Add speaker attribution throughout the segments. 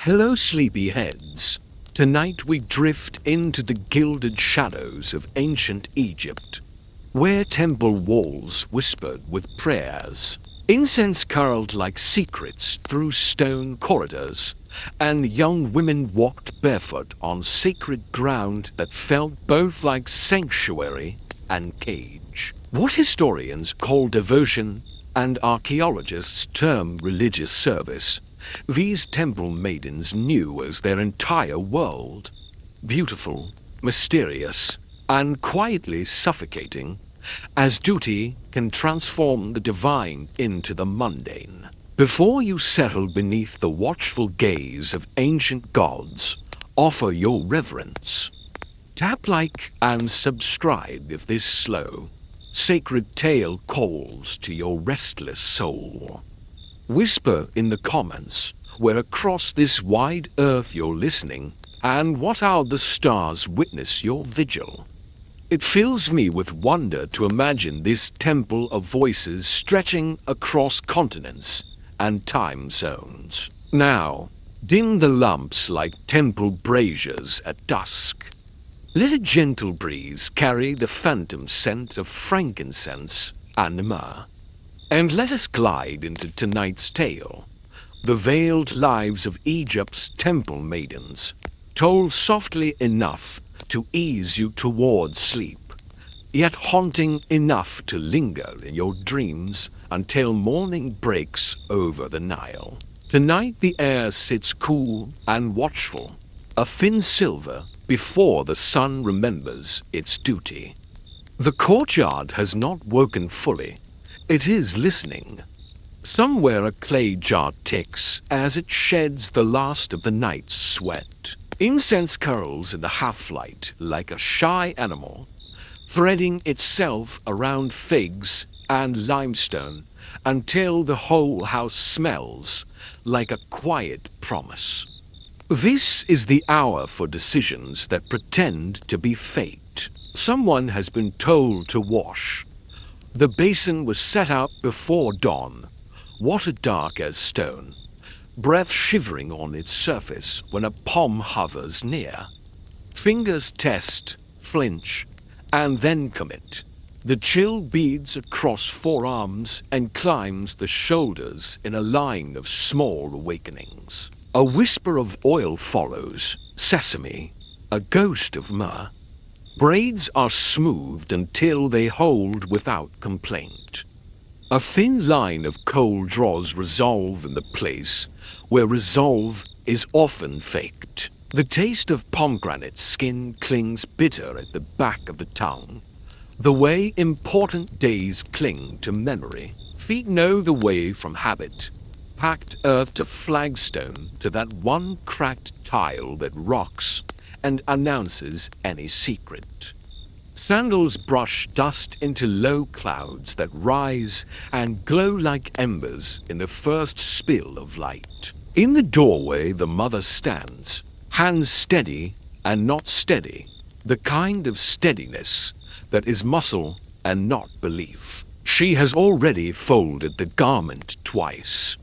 Speaker 1: Hello, sleepyheads. Tonight we drift into the gilded shadows of ancient Egypt, where temple walls whispered with prayers, incense curled like secrets through stone corridors, and young women walked barefoot on sacred ground that felt both like sanctuary and cage. What historians call devotion and archaeologists term religious service, these temple maidens knew as their entire world. Beautiful, mysterious, and quietly suffocating, as duty can transform the divine into the mundane. Before you settle beneath the watchful gaze of ancient gods, offer your reverence. Tap like and subscribe if this slow, sacred tale calls to your restless soul. Whisper in the comments where across this wide earth you're listening, and what how the stars witness your vigil. It fills me with wonder to imagine this temple of voices stretching across continents and time zones. Now, dim the lamps like temple braziers at dusk. Let a gentle breeze carry the phantom scent of frankincense and myrrh. And let us glide into tonight's tale, the veiled lives of Egypt's temple maidens, told softly enough to ease you towards sleep, yet haunting enough to linger in your dreams until morning breaks over the Nile. Tonight the air sits cool and watchful, a thin silver before the sun remembers its duty. The courtyard has not woken fully. It is listening. Somewhere a clay jar ticks as it sheds the last of the night's sweat. Incense curls in the half-light like a shy animal, threading itself around figs and limestone until the whole house smells like a quiet promise. This is the hour for decisions that pretend to be fate. Someone has been told to wash. The basin was set out before dawn, water dark as stone, breath shivering on its surface when a palm hovers near. Fingers test, flinch, and then commit. The chill beads across forearms and climbs the shoulders in a line of small awakenings. A whisper of oil follows, sesame, a ghost of myrrh. Braids are smoothed until they hold without complaint. A thin line of coal draws resolve in the place where resolve is often faked. The taste of pomegranate skin clings bitter at the back of the tongue, the way important days cling to memory. Feet know the way from habit, packed earth to flagstone to that one cracked tile that rocks and announces any secret. Sandals brush dust into low clouds that rise and glow like embers in the first spill of light. In the doorway the mother stands, hands steady and not steady, the kind of steadiness that is muscle and not belief. She has already folded the garment twice.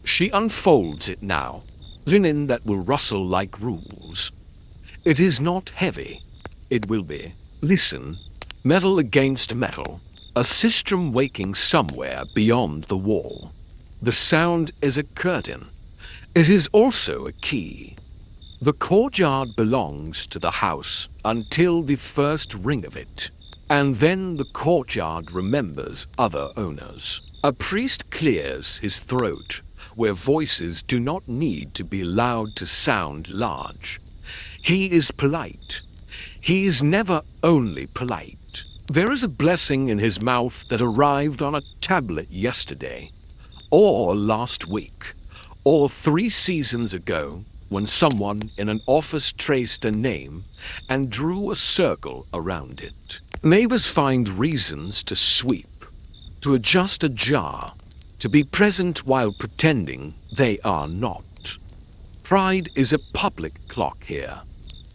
Speaker 1: She unfolds it now, linen that will rustle like rules. It is not heavy. It will be. Listen, metal against metal, a sistrum waking somewhere beyond the wall. The sound is a curtain. It is also a key. The courtyard belongs to the house until the first ring of it, and then the courtyard remembers other owners. A priest clears his throat where voices do not need to be loud to sound large. He is polite. He is never only polite. There is a blessing in his mouth that arrived on a tablet yesterday, or last week, or 3 seasons ago when someone in an office traced a name and drew a circle around it. Neighbors find reasons to sweep, to adjust a jar, to be present while pretending they are not. Pride is a public clock here.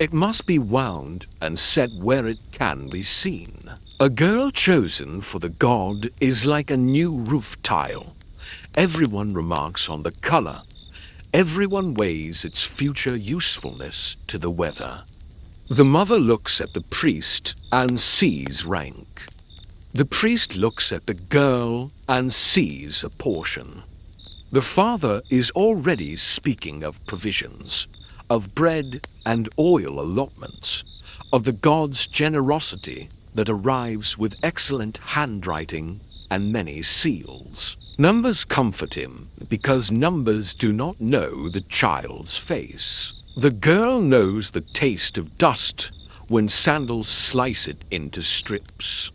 Speaker 1: It must be wound and set where it can be seen. A girl chosen for the god is like a new roof tile. Everyone remarks on the color, Everyone weighs its future usefulness to the weather. The mother looks at the priest and sees rank. The priest looks at the girl and sees a portion. The father is already speaking of provisions, of bread and oil allotments, of the god's generosity that arrives with excellent handwriting and many seals. Numbers comfort him because numbers do not know the child's face. The girl knows the taste of dust when sandals slice it into strips.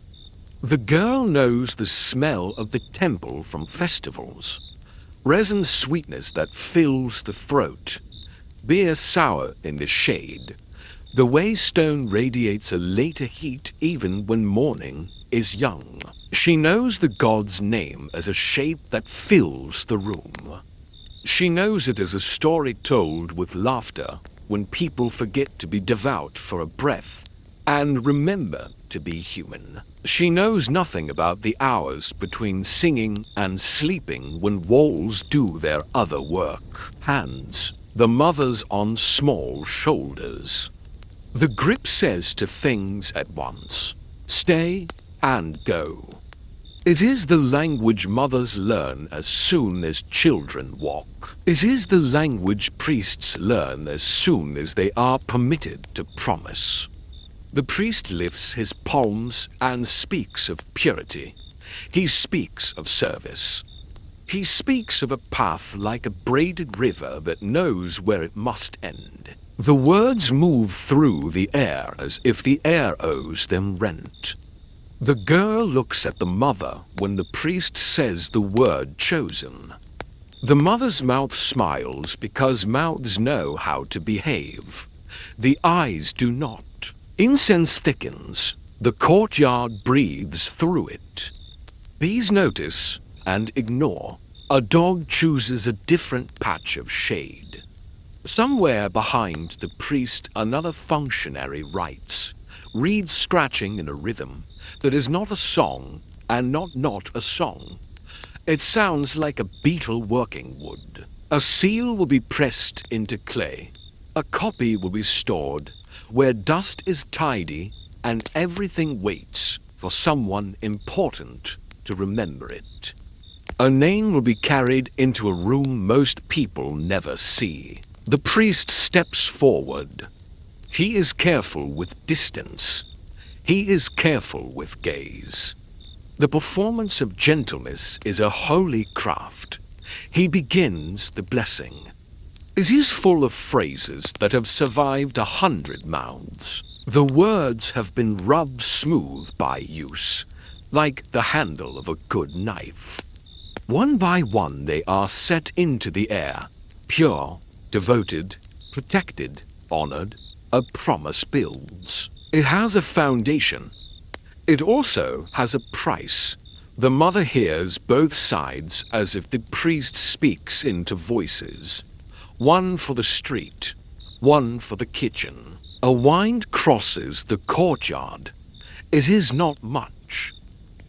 Speaker 1: The girl knows the smell of the temple from festivals, resin sweetness that fills the throat, beer sour in the shade. The way stone radiates a later heat even when morning is young. She knows the god's name as a shape that fills the room. She knows it as a story told with laughter when people forget to be devout for a breath and remember to be human. She knows nothing about the hours between singing and sleeping when walls do their other work. Hands, the mother's on small shoulders. The grip says to things at once, stay and go. It is the language mothers learn as soon as children walk. It is the language priests learn as soon as they are permitted to promise. The priest lifts his palms and speaks of purity. He speaks of service. He speaks of a path like a braided river that knows where it must end. The words move through the air as if the air owes them rent. The girl looks at the mother when the priest says the word chosen. The mother's mouth smiles because mouths know how to behave. The eyes do not. Incense thickens. The courtyard breathes through it. Bees notice and ignore. A dog chooses a different patch of shade. Somewhere behind the priest another functionary writes, reads scratching in a rhythm that is not a song and not a song. It sounds like a beetle working wood. A seal will be pressed into clay. A copy will be stored where dust is tidy and everything waits for someone important to remember it. A name will be carried into a room most people never see. The priest steps forward. He is careful with distance. He is careful with gaze. The performance of gentleness is a holy craft. He begins the blessing. It is full of phrases that have survived 100 mouths. The words have been rubbed smooth by use, like the handle of a good knife. One by one they are set into the air, pure, devoted, protected, honored. A promise builds. It has a foundation. It also has a price. The mother hears both sides as if the priest speaks into voices. One for the street, one for the kitchen. A wind crosses the courtyard. It is not much.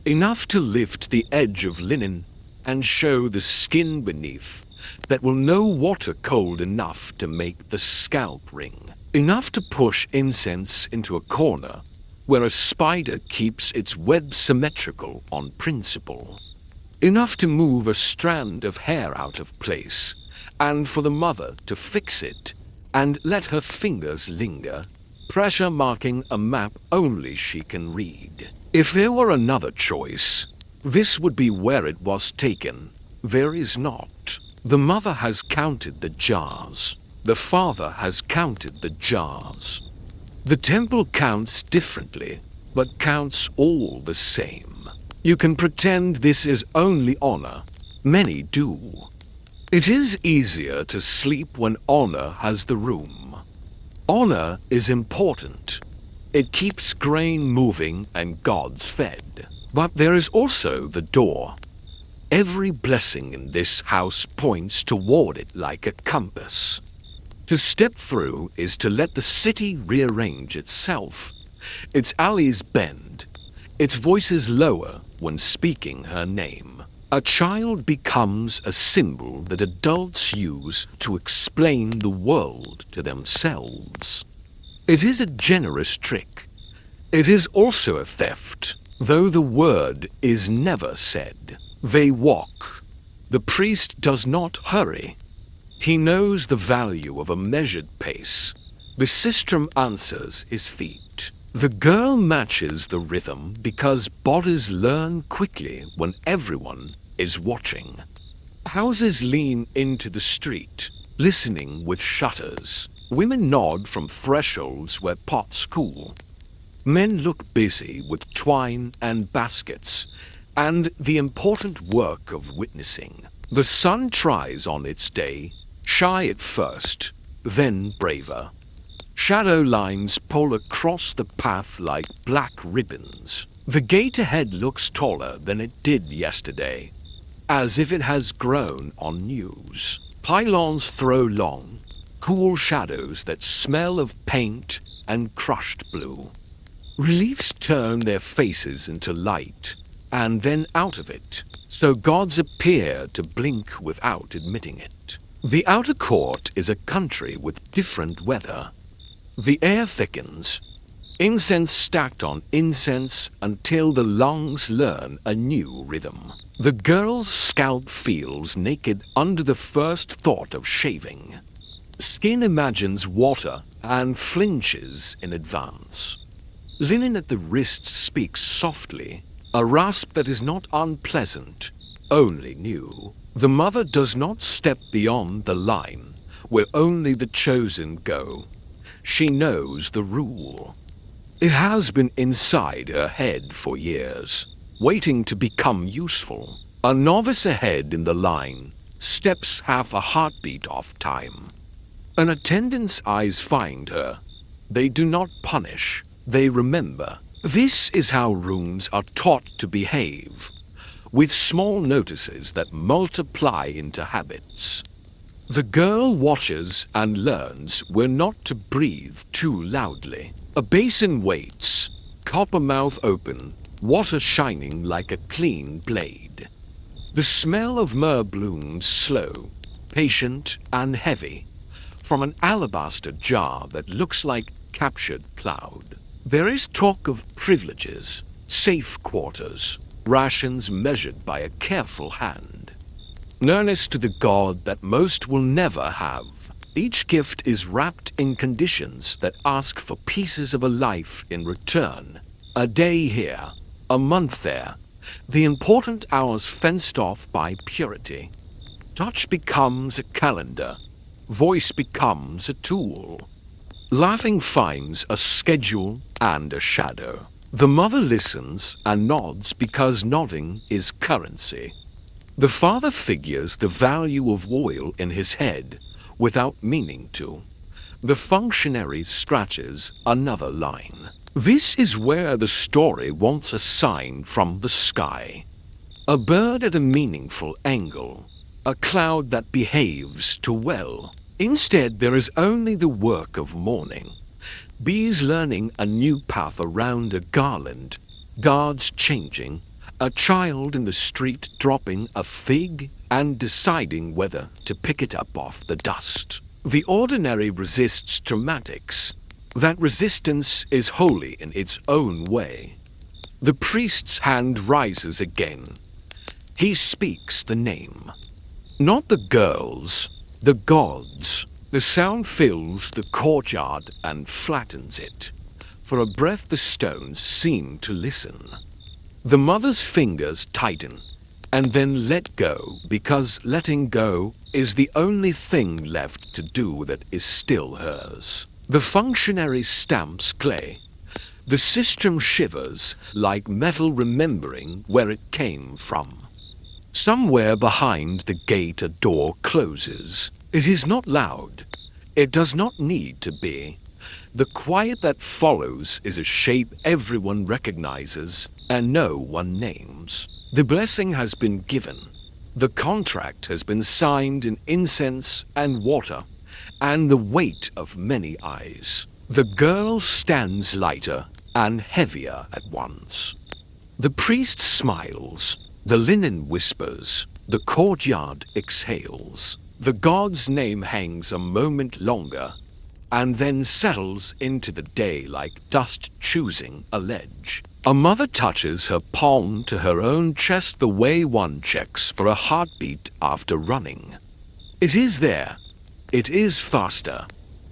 Speaker 1: Enough to lift the edge of linen and show the skin beneath that will know water cold enough to make the scalp ring. Enough to push incense into a corner where a spider keeps its web symmetrical on principle. Enough to move a strand of hair out of place, and for the mother to fix it and let her fingers linger, pressure marking a map only she can read. If there were another choice, this would be where it was taken. There is not. The mother has counted the jars. The father has counted the jars. The temple counts differently, but counts all the same. You can pretend this is only honor. Many do. It is easier to sleep when honor has the room. Honor is important. It keeps grain moving and gods fed. But there is also the door. Every blessing in this house points toward it like a compass. To step through is to let the city rearrange itself. Its alleys bend. Its voices lower when speaking her name. A child becomes a symbol that adults use to explain the world to themselves. It is a generous trick. It is also a theft, though the word is never said. They walk. The priest does not hurry. He knows the value of a measured pace. The sistrum answers his feet. The girl matches the rhythm because bodies learn quickly when everyone is watching. Houses lean into the street, listening with shutters. Women nod from thresholds where pots cool. Men look busy with twine and baskets, and the important work of witnessing. The sun tries on its day, shy at first, then braver. Shadow lines pull across the path like black ribbons. The gate ahead looks taller than it did yesterday, as if it has grown on news. Pylons throw long, cool shadows that smell of paint and crushed blue. Reliefs turn their faces into light, and then out of it, so gods appear to blink without admitting it. The outer court is a country with different weather. The air thickens, incense stacked on incense until the lungs learn a new rhythm. The girl's scalp feels naked under the first thought of shaving. Skin imagines water and flinches in advance. Linen at the wrists speaks softly, a rasp that is not unpleasant, only new. The mother does not step beyond the line where only the chosen go. She knows the rule. It has been inside her head for years, waiting to become useful. A novice ahead in the line steps half a heartbeat off time. An attendant's eyes find her. They do not punish, they remember. This is how runes are taught to behave, with small notices that multiply into habits. The girl watches and learns where not to breathe too loudly. A basin waits, copper mouth open, water shining like a clean blade. The smell of myrrh blooms slow, patient and heavy, from an alabaster jar that looks like captured cloud. There is talk of privileges, safe quarters, rations measured by a careful hand. Nearness to the god that most will never have. Each gift is wrapped in conditions that ask for pieces of a life in return. A day here, a month there, the important hours fenced off by purity. Touch becomes a calendar, voice becomes a tool. Laughing finds a schedule and a shadow. The mother listens and nods because nodding is currency. The father figures the value of oil in his head without meaning to. The functionary scratches another line. This is where the story wants a sign from the sky. A bird at a meaningful angle. A cloud that behaves too well. Instead, there is only the work of mourning. Bees learning a new path around a garland. Guards changing. A child in the street dropping a fig and deciding whether to pick it up off the dust. The ordinary resists dramatics. That resistance is holy in its own way. The priest's hand rises again. He speaks the name. Not the girl's, the god's. The sound fills the courtyard and flattens it. For a breath the stones seem to listen. The mother's fingers tighten, and then let go, because letting go is the only thing left to do that is still hers. The functionary stamps clay. The sistrum shivers like metal remembering where it came from. Somewhere behind the gate a door closes. It is not loud. It does not need to be. The quiet that follows is a shape everyone recognizes and no one names. The blessing has been given. The contract has been signed in incense and water, and the weight of many eyes. The girl stands lighter and heavier at once. The priest smiles, The linen whispers, the courtyard exhales. The god's name hangs a moment longer, and then settles into the day like dust choosing a ledge. A mother touches her palm to her own chest the way one checks for a heartbeat after running. It is there. It is faster.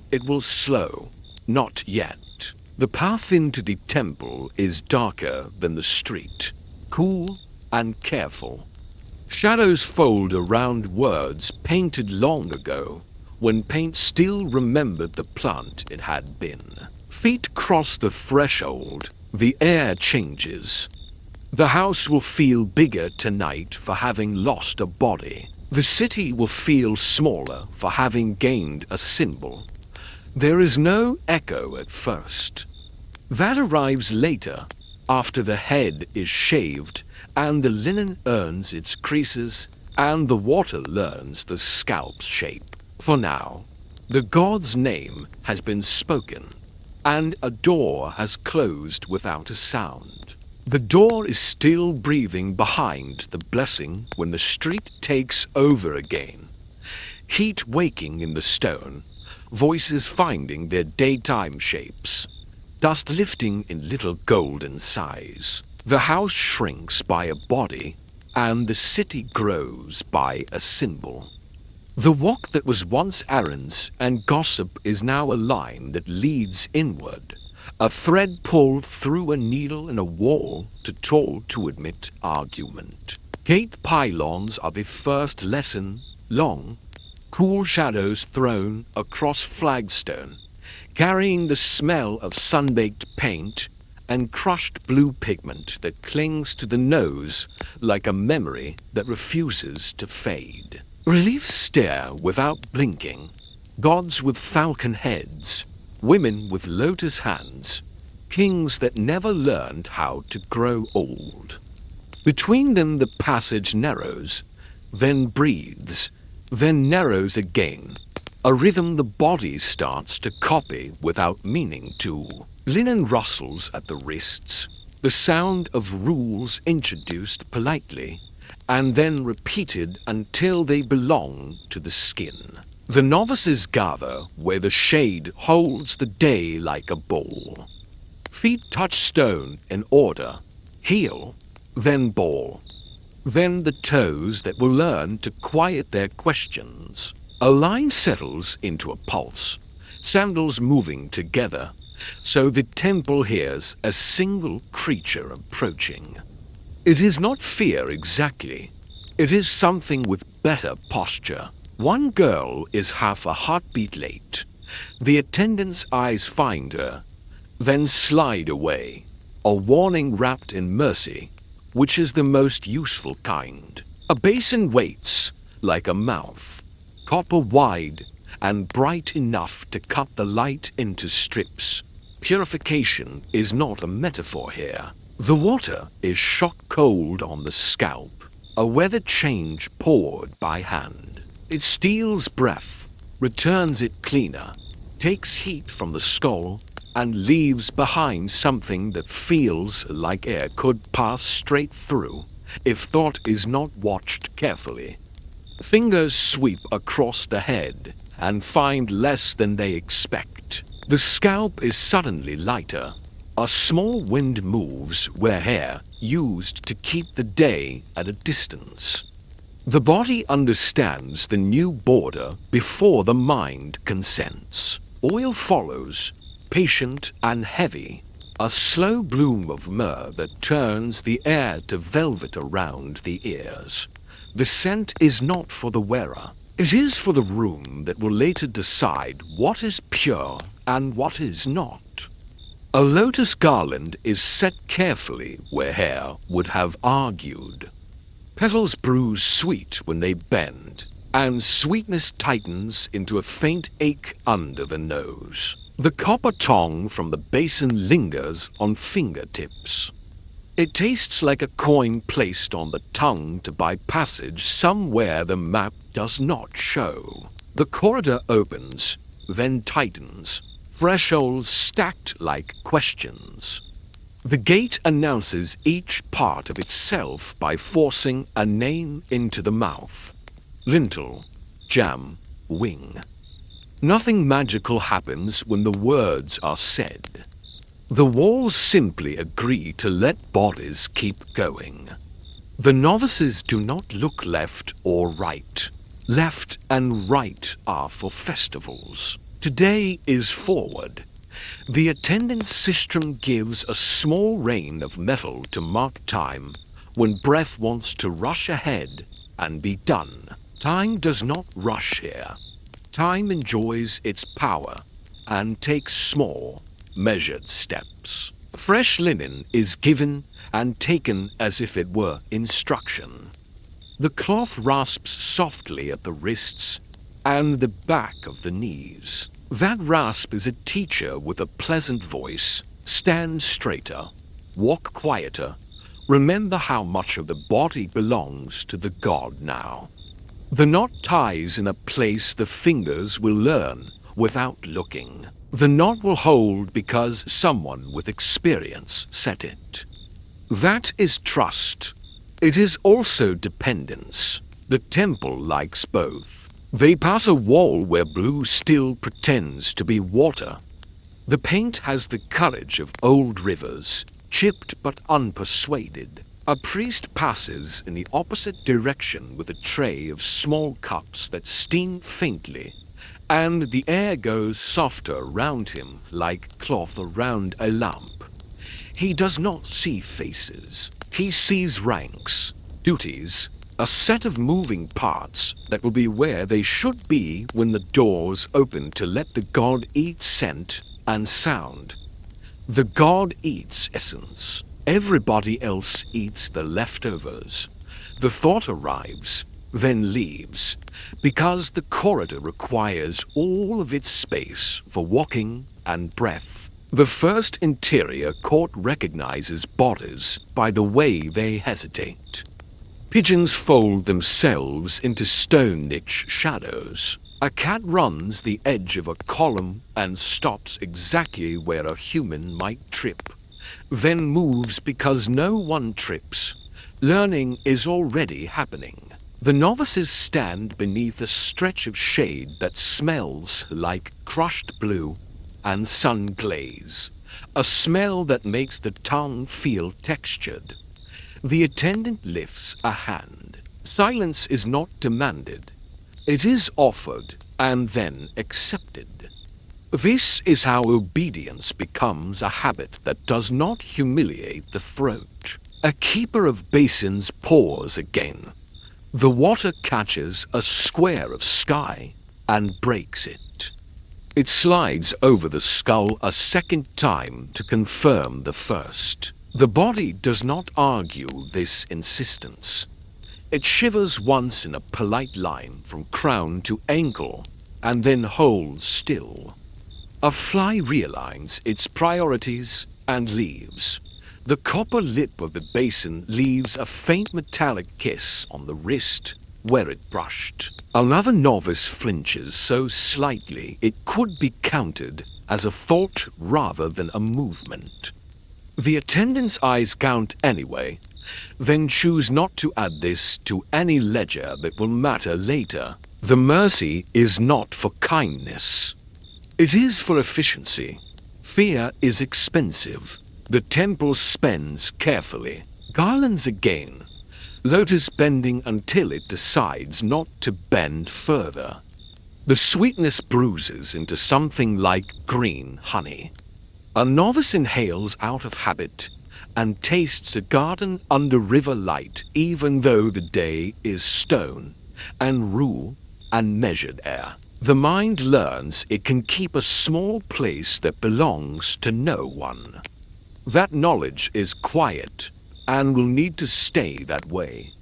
Speaker 1: It will slow. Not yet. The path into the temple is darker than the street, cool and careful. Shadows fold around words painted long ago, when paint still remembered the plant it had been. Feet cross the threshold, the air changes. The house will feel bigger tonight for having lost a body. The city will feel smaller for having gained a symbol. There is no echo at first. That arrives later, after the head is shaved and the linen earns its creases and the water learns the scalp's shape. For now, the god's name has been spoken, and a door has closed without a sound. The door is still breathing behind the blessing when the street takes over again. Heat waking in the stone, voices finding their daytime shapes, dust lifting in little golden sighs. The house shrinks by a body, and the city grows by a symbol. The walk that was once errands and gossip is now a line that leads inward, a thread pulled through a needle in a wall too tall to admit argument. Gate pylons are the first lesson, long, cool shadows thrown across flagstone, carrying the smell of sun-baked paint and crushed blue pigment that clings to the nose like a memory that refuses to fade. Reliefs stare without blinking, gods with falcon heads, women with lotus hands, kings that never learned how to grow old. Between them the passage narrows, then breathes, then narrows again, a rhythm the body starts to copy without meaning to. Linen rustles at the wrists, the sound of rules introduced politely, and then repeated until they belong to the skin. The novices gather where the shade holds the day like a bowl. Feet touch stone in order, heel, then ball, then the toes that will learn to quiet their questions. A line settles into a pulse, sandals moving together, so the temple hears a single creature approaching. It is not fear exactly. It is something with better posture. One girl is half a heartbeat late. The attendant's eyes find her, then slide away, a warning wrapped in mercy, which is the most useful kind. A basin waits, like a mouth, copper wide and bright enough to cut the light into strips. Purification is not a metaphor here. The water is shock cold on the scalp, a weather change poured by hand. It steals breath, returns it cleaner, takes heat from the skull, and leaves behind something that feels like air could pass straight through if thought is not watched carefully. Fingers sweep across the head and find less than they expect. The scalp is suddenly lighter. A small wind moves where hair used to keep the day at a distance. The body understands the new border before the mind consents. Oil follows, patient and heavy, a slow bloom of myrrh that turns the air to velvet around the ears. The scent is not for the wearer. It is for the room that will later decide what is pure and what is not. A lotus garland is set carefully where hair would have argued. Petals bruise sweet when they bend, and sweetness tightens into a faint ache under the nose. The copper tongue from the basin lingers on fingertips. It tastes like a coin placed on the tongue to buy passage somewhere the map does not show. The corridor opens, then tightens, thresholds stacked like questions. The gate announces each part of itself by forcing a name into the mouth. Lintel, jam, wing. Nothing magical happens when the words are said. The walls simply agree to let bodies keep going. The novices do not look left or right. Left and right are for festivals. Today is forward. The attendant sistrum gives a small rain of metal to mark time when breath wants to rush ahead and be done. Time does not rush here. Time enjoys its power and takes small, measured steps. Fresh linen is given and taken as if it were instruction. The cloth rasps softly at the wrists and the back of the knees. That rasp is a teacher with a pleasant voice. Stand straighter, walk quieter, remember how much of the body belongs to the god now. The knot ties in a place the fingers will learn without looking. The knot will hold because someone with experience set it. That is trust. It is also dependence. The temple likes both. They pass a wall where blue still pretends to be water. The paint has the courage of old rivers, chipped but unpersuaded. A priest passes in the opposite direction with a tray of small cups that steam faintly, and the air goes softer round him like cloth around a lamp. He does not see faces. He sees ranks, duties, a set of moving parts that will be where they should be when the doors open to let the god eat scent and sound. The god eats essence. Everybody else eats the leftovers. The thought arrives, then leaves, because the corridor requires all of its space for walking and breath. The first interior court recognizes bodies by the way they hesitate. Pigeons fold themselves into stone niche shadows. A cat runs the edge of a column and stops exactly where a human might trip, then moves because no one trips. Learning is already happening. The novices stand beneath a stretch of shade that smells like crushed blue and sun glaze, a smell that makes the tongue feel textured. The attendant lifts a hand. Silence is not demanded. It is offered and then accepted. This is how obedience becomes a habit that does not humiliate the throat. A keeper of basins pours again. The water catches a square of sky and breaks it. It slides over the skull a second time to confirm the first. The body does not argue this insistence. It shivers once in a polite line from crown to ankle and then holds still. A fly realigns its priorities and leaves. The copper lip of the basin leaves a faint metallic kiss on the wrist where it brushed. Another novice flinches so slightly it could be counted as a thought rather than a movement. The attendant's eyes count anyway, then choose not to add this to any ledger that will matter later. The mercy is not for kindness. It is for efficiency. Fear is expensive. The temple spends carefully. Garlands again. Lotus bending until it decides not to bend further. The sweetness bruises into something like green honey. A novice inhales out of habit and tastes a garden under river light even though the day is stone and rule and measured air. The mind learns it can keep a small place that belongs to no one. That knowledge is quiet and will need to stay that way.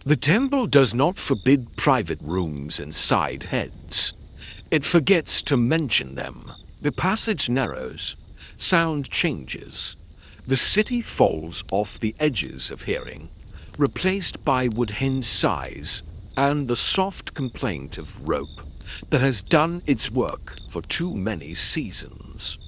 Speaker 1: The temple does not forbid private rooms inside heads. It forgets to mention them. The passage narrows. Sound changes. The city falls off the edges of hearing, replaced by woodhen sighs and the soft complaint of rope that has done its work for too many seasons.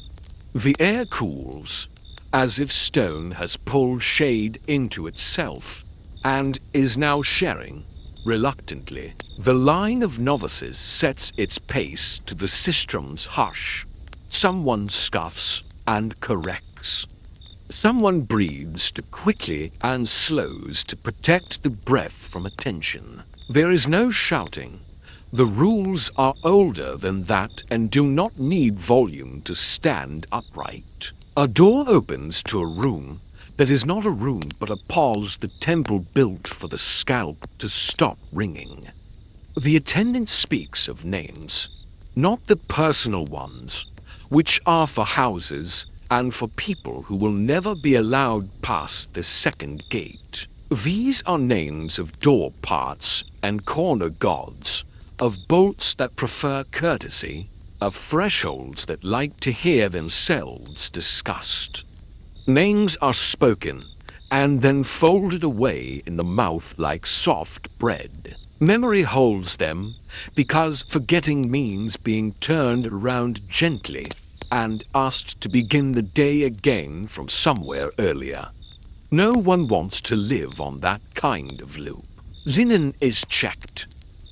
Speaker 1: The air cools, as if stone has pulled shade into itself and is now sharing, reluctantly. The line of novices sets its pace to the sistrum's hush. Someone scuffs and corrects. Someone breathes too quickly and slows to protect the breath from attention. There is no shouting. The rules are older than that and do not need volume to stand upright. A door opens to a room that is not a room but a pause the temple built for the scalp to stop ringing. The attendant speaks of names, not the personal ones, which are for houses and for people who will never be allowed past the second gate. These are names of door parts and corner gods, of bolts that prefer courtesy, of thresholds that like to hear themselves discussed. Names are spoken and then folded away in the mouth like soft bread. Memory holds them because forgetting means being turned around gently and asked to begin the day again from somewhere earlier. No one wants to live on that kind of loop. Linen is checked,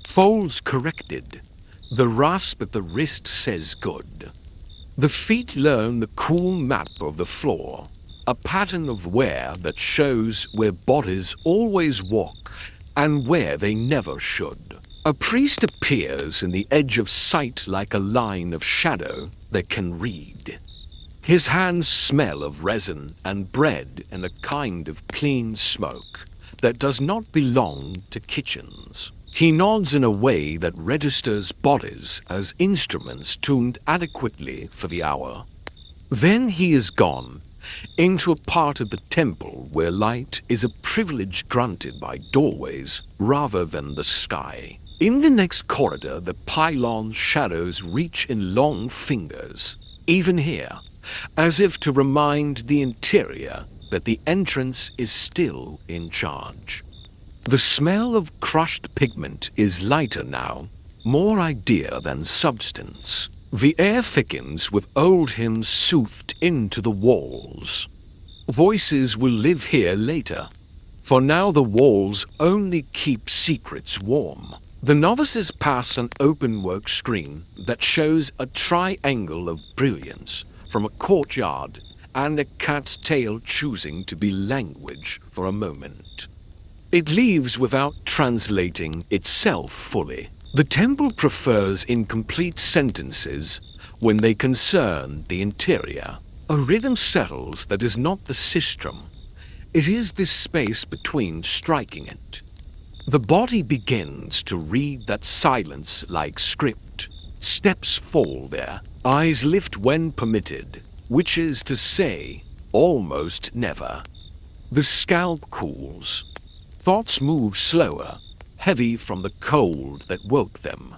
Speaker 1: folds corrected. The rasp at the wrist says good. The feet learn the cool map of the floor, a pattern of wear that shows where bodies always walk and where they never should. A priest appears in the edge of sight like a line of shadow that can read. His hands smell of resin and bread and a kind of clean smoke that does not belong to kitchens. He nods in a way that registers bodies as instruments tuned adequately for the hour. Then he is gone, into a part of the temple where light is a privilege granted by doorways rather than the sky. In the next corridor, the pylon's shadows reach in long fingers, even here, as if to remind the interior that the entrance is still in charge. The smell of crushed pigment is lighter now, more idea than substance. The air thickens with old hymns soothed into the walls. Voices will live here later, for now the walls only keep secrets warm. The novices pass an open-work screen that shows a triangle of brilliance from a courtyard and a cat's tail choosing to be language for a moment. It leaves without translating itself fully. The temple prefers incomplete sentences when they concern the interior. A rhythm settles that is not the sistrum. It is this space between striking it. The body begins to read that silence like script. Steps fall there. Eyes lift when permitted, which is to say, almost never. The scalp cools. Thoughts move slower, heavy from the cold that woke them.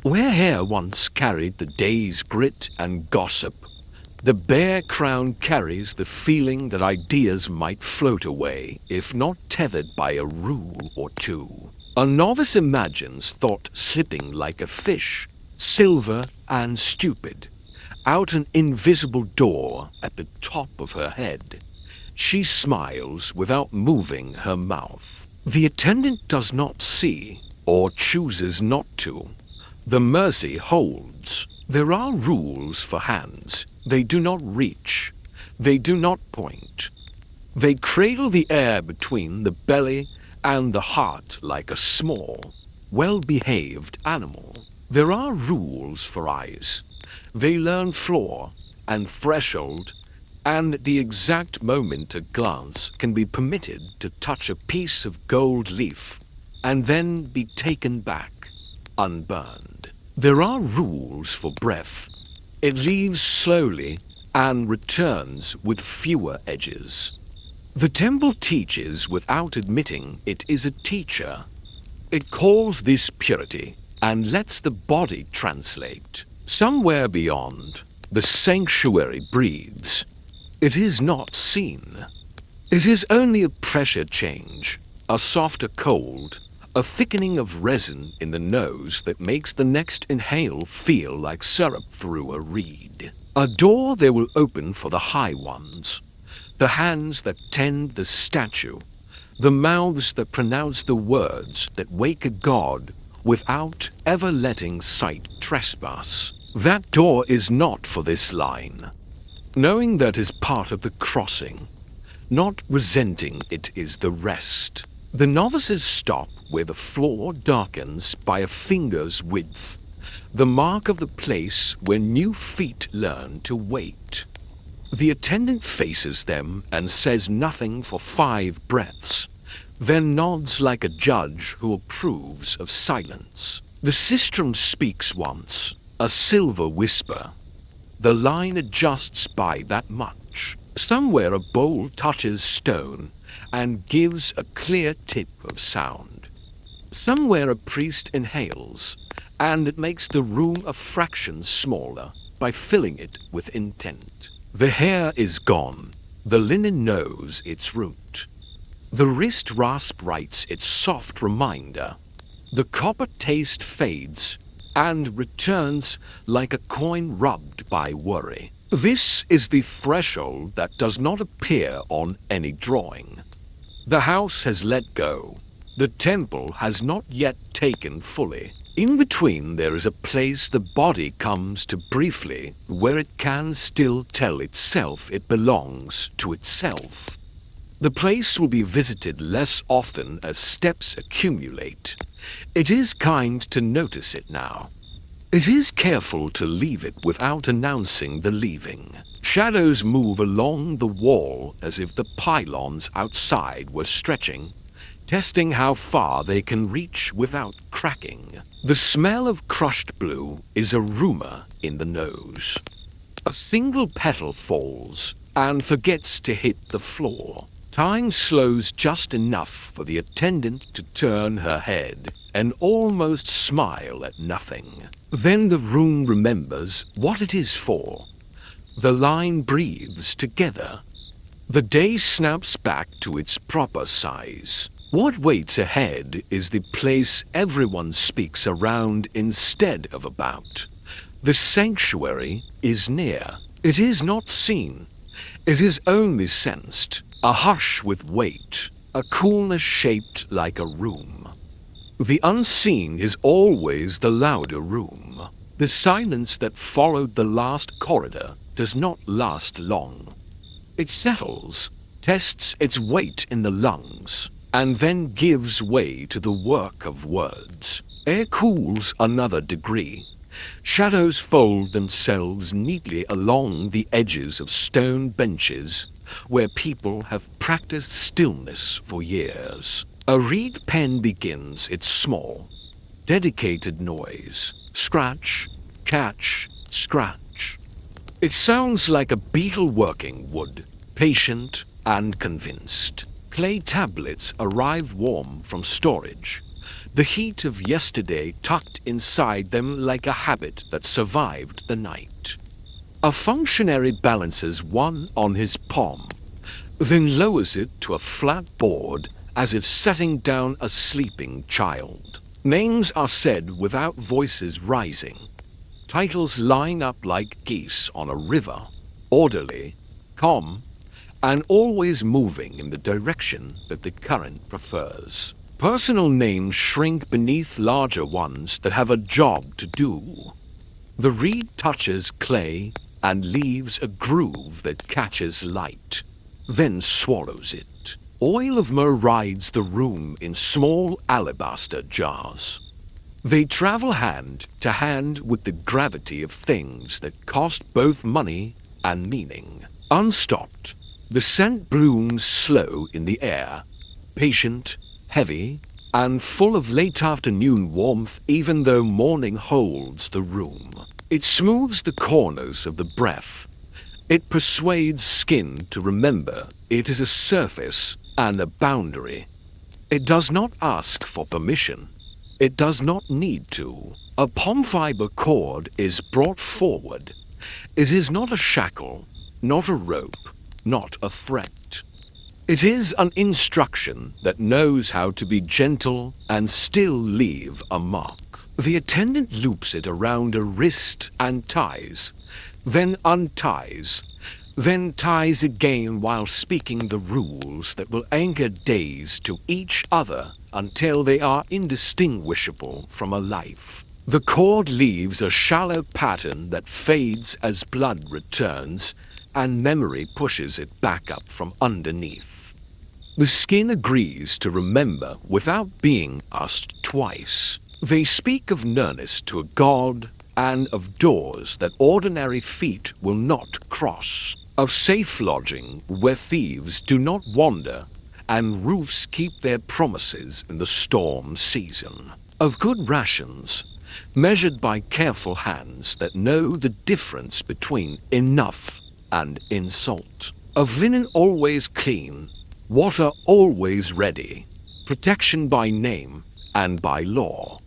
Speaker 1: Where hair once carried the day's grit and gossip, the bare crown carries the feeling that ideas might float away if not tethered by a rule or two. A novice imagines thought slipping like a fish, silver and stupid, out an invisible door at the top of her head. She smiles without moving her mouth. The attendant does not see, or chooses not to. The mercy holds. There are rules for hands. They do not reach. They do not point. They cradle the air between the belly and the heart like a small, well-behaved animal. There are rules for eyes. They learn floor and threshold, and the exact moment a glance can be permitted to touch a piece of gold leaf and then be taken back, unburned. There are rules for breath. It leaves slowly and returns with fewer edges. The temple teaches without admitting it is a teacher. It calls this purity and lets the body translate. Somewhere beyond, the sanctuary breathes. It is not seen. It is only a pressure change, a softer cold, a thickening of resin in the nose that makes the next inhale feel like syrup through a reed. A door they will open for the high ones, the hands that tend the statue, the mouths that pronounce the words that wake a god without ever letting sight trespass. That door is not for this line. Knowing that is part of the crossing, not resenting it is the rest. The novices stop where the floor darkens by a finger's width, the mark of the place where new feet learn to wait. The attendant faces them and says nothing for 5 breaths, then nods like a judge who approves of silence. The sistrum speaks once, a silver whisper. The line adjusts by that much. Somewhere a bowl touches stone and gives a clear tip of sound. Somewhere a priest inhales, and it makes the room a fraction smaller by filling it with intent. The hair is gone. The linen knows its root. The wrist rasp writes its soft reminder. The copper taste fades and returns like a coin rubbed by worry. This is the threshold that does not appear on any drawing. The house has let go. The temple has not yet taken fully. In between there is a place the body comes to briefly, where it can still tell itself it belongs to itself. The place will be visited less often as steps accumulate. It is kind to notice it now. It is careful to leave it without announcing the leaving. Shadows move along the wall as if the pylons outside were stretching, testing how far they can reach without cracking. The smell of crushed blue is a rumor in the nose. A single petal falls and forgets to hit the floor. Time slows just enough for the attendant to turn her head and almost smile at nothing. Then the room remembers what it is for. The line breathes together. The day snaps back to its proper size. What waits ahead is the place everyone speaks around instead of about. The sanctuary is near. It is not seen. It is only sensed. A hush with weight, a coolness shaped like a room. The unseen is always the louder room. The silence that followed the last corridor does not last long. It settles, tests its weight in the lungs, and then gives way to the work of words. Air cools another degree. Shadows fold themselves neatly along the edges of stone benches where people have practiced stillness for years. A reed pen begins its small, dedicated noise. Scratch, catch, scratch. It sounds like a beetle working wood, patient and convinced. Clay tablets arrive warm from storage, the heat of yesterday tucked inside them like a habit that survived the night. A functionary balances one on his palm, then lowers it to a flat board as if setting down a sleeping child. Names are said without voices rising. Titles line up like geese on a river, orderly, calm, and always moving in the direction that the current prefers. Personal names shrink beneath larger ones that have a job to do. The reed touches clay and leaves a groove that catches light, then swallows it. Oil of myrrh rides the room in small alabaster jars. They travel hand to hand with the gravity of things that cost both money and meaning. Unstopped, the scent blooms slow in the air, patient, heavy, and full of late afternoon warmth even though morning holds the room. It smooths the corners of the breath. It persuades skin to remember it is a surface and a boundary. It does not ask for permission. It does not need to. A palm fiber cord is brought forward. It is not a shackle, not a rope, not a threat. It is an instruction that knows how to be gentle and still leave a mark. The attendant loops it around a wrist and ties, then unties, then ties again while speaking the rules that will anchor days to each other until they are indistinguishable from a life. The cord leaves a shallow pattern that fades as blood returns, and memory pushes it back up from underneath. The skin agrees to remember without being asked twice. They speak of nearness to a god, and of doors that ordinary feet will not cross, of safe lodging where thieves do not wander, and roofs keep their promises in the storm season, of good rations, measured by careful hands that know the difference between enough and insult, of linen always clean, water always ready, protection by name and by law.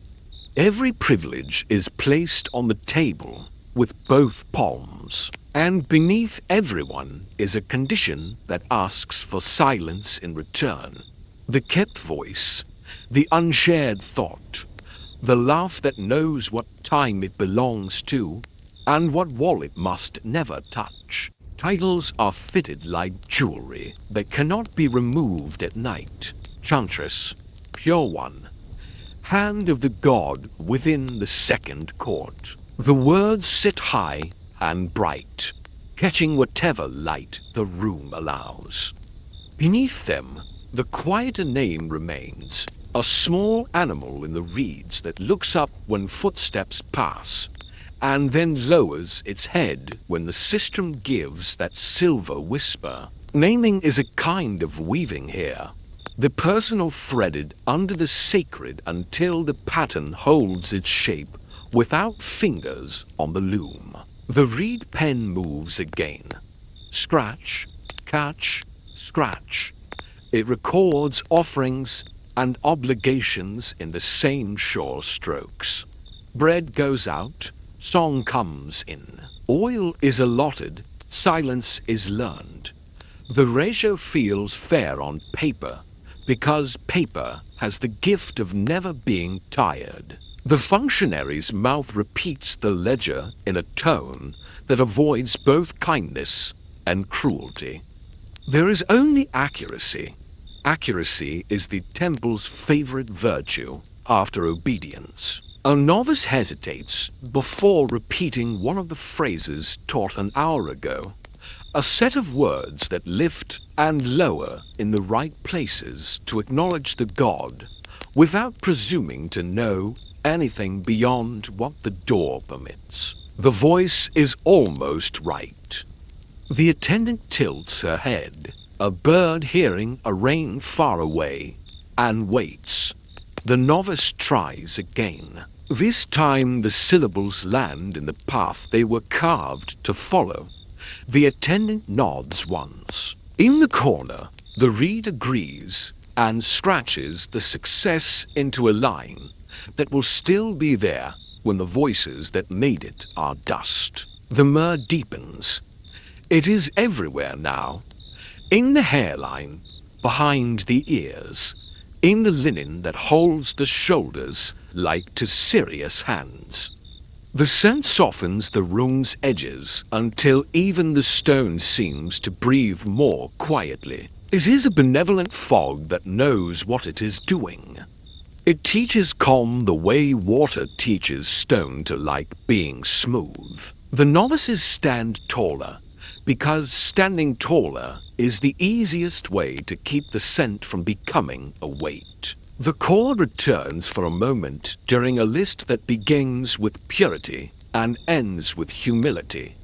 Speaker 1: Every privilege is placed on the table with both palms, and beneath everyone is a condition that asks for silence in return. The kept voice, the unshared thought, the laugh that knows what time it belongs to, and what wall it must never touch. Titles are fitted like jewelry that cannot be removed at night. Chantress, Pure One, Hand of the God within the second court. The words sit high and bright, catching whatever light the room allows. Beneath them, the quieter name remains, a small animal in the reeds that looks up when footsteps pass, and then lowers its head when the sistrum gives that silver whisper. Naming is a kind of weaving here, the personal threaded under the sacred until the pattern holds its shape without fingers on the loom. The reed pen moves again. Scratch, catch, scratch. It records offerings and obligations in the same sure strokes. Bread goes out, song comes in. Oil is allotted, silence is learned. The ratio feels fair on paper, because paper has the gift of never being tired. The functionary's mouth repeats the ledger in a tone that avoids both kindness and cruelty. There is only accuracy. Accuracy is the temple's favorite virtue after obedience. A novice hesitates before repeating one of the phrases taught an hour ago, a set of words that lift and lower in the right places to acknowledge the god without presuming to know anything beyond what the door permits. The voice is almost right. The attendant tilts her head, a bird hearing a rain far away, and waits. The novice tries again. This time the syllables land in the path they were carved to follow. The attendant nods once. In the corner, the reed agrees and scratches the success into a line that will still be there when the voices that made it are dust. The myrrh deepens. It is everywhere now. In the hairline, behind the ears, in the linen that holds the shoulders like to serious hands. The scent softens the room's edges until even the stone seems to breathe more quietly. It is a benevolent fog that knows what it is doing. It teaches calm the way water teaches stone to like being smooth. The novices stand taller, because standing taller is the easiest way to keep the scent from becoming a weight. The cord returns for a moment during a list that begins with purity and ends with humility,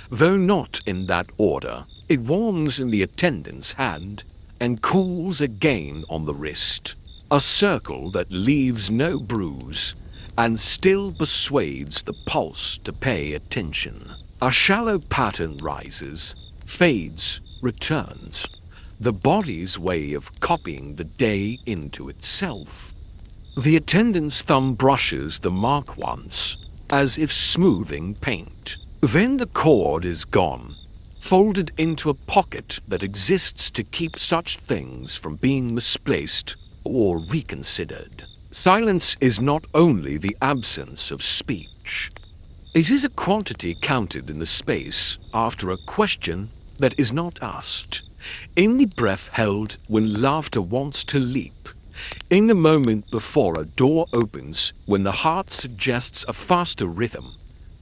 Speaker 1: though not in that order. It warms in the attendant's hand and cools again on the wrist, a circle that leaves no bruise and still persuades the pulse to pay attention. A shallow pattern rises, fades, returns, the body's way of copying the day into itself. The attendant's thumb brushes the mark once, as if smoothing paint. Then the cord is gone, folded into a pocket that exists to keep such things from being misplaced or reconsidered. Silence is not only the absence of speech. It is a quantity counted in the space after a question that is not asked, in the breath held when laughter wants to leap, in the moment before a door opens when the heart suggests a faster rhythm,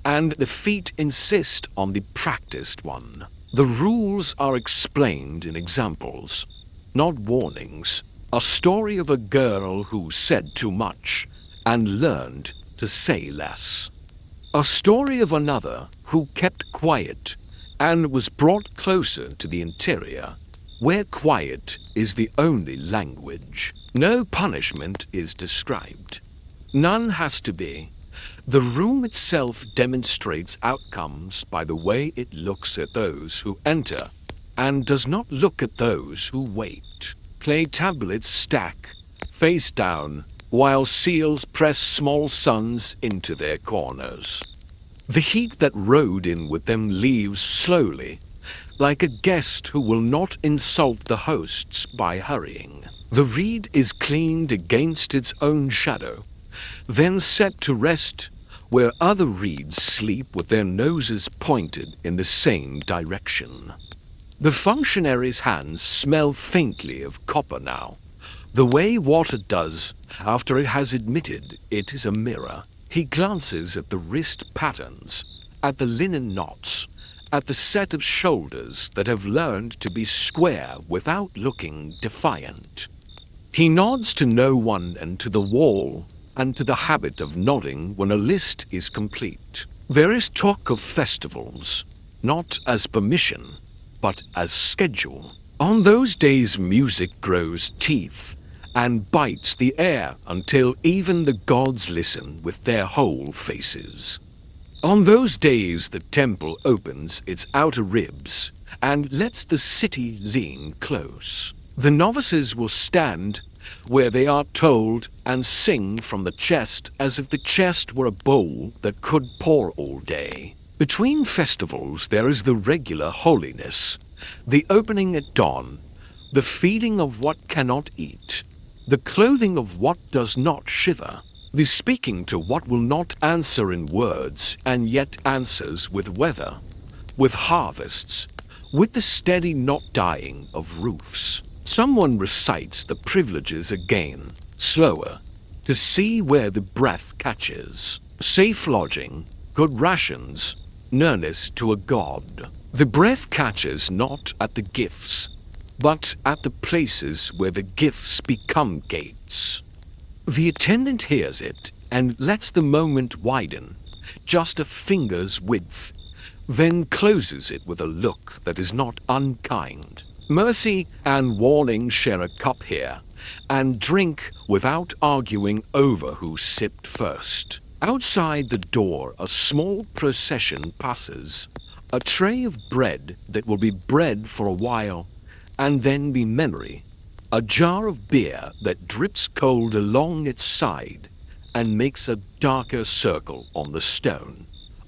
Speaker 1: and the feet insist on the practiced one. The rules are explained in examples, not warnings. A story of a girl who said too much and learned to say less. A story of another who kept quiet and was brought closer to the interior, where quiet is the only language. No punishment is described. None has to be. The room itself demonstrates outcomes by the way it looks at those who enter and does not look at those who wait. Clay tablets stack, face down, while seals press small suns into their corners. The heat that rode in with them leaves slowly, like a guest who will not insult the hosts by hurrying. The reed is cleaned against its own shadow, then set to rest where other reeds sleep with their noses pointed in the same direction. The functionary's hands smell faintly of copper now, the way water does after it has admitted it is a mirror. He glances at the wrist patterns, at the linen knots, at the set of shoulders that have learned to be square without looking defiant. He nods to no one and to the wall, and to the habit of nodding when a list is complete. There is talk of festivals, not as permission, but as schedule. On those days music grows teeth and bites the air until even the gods listen with their whole faces. On those days the temple opens its outer ribs and lets the city lean close. The novices will stand where they are told and sing from the chest as if the chest were a bowl that could pour all day. Between festivals there is the regular holiness, the opening at dawn, the feeding of what cannot eat, the clothing of what does not shiver, the speaking to what will not answer in words and yet answers with weather, with harvests, with the steady not dying of roofs. Someone recites the privileges again, slower, to see where the breath catches. Safe lodging, good rations, nearness to a god. The breath catches not at the gifts, but at the places where the gifts become gates. The attendant hears it and lets the moment widen, just a finger's width, then closes it with a look that is not unkind. Mercy and warning share a cup here, and drink without arguing over who sipped first. Outside the door a small procession passes, a tray of bread that will be bread for a while, and then be memory, a jar of beer that drips cold along its side and makes a darker circle on the stone,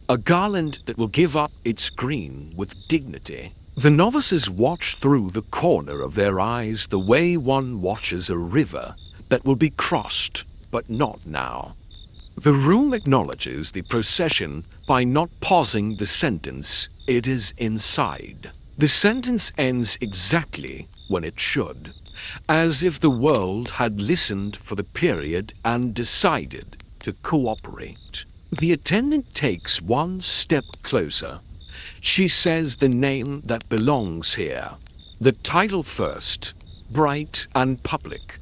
Speaker 1: a garland that will give up its green with dignity. The novices watch through the corner of their eyes the way one watches a river that will be crossed, but not now. The room acknowledges the procession by not pausing the sentence, "It is inside." The sentence ends exactly when it should, as if the world had listened for the period and decided to cooperate. The attendant takes one step closer. She says the name that belongs here, the title first, bright and public,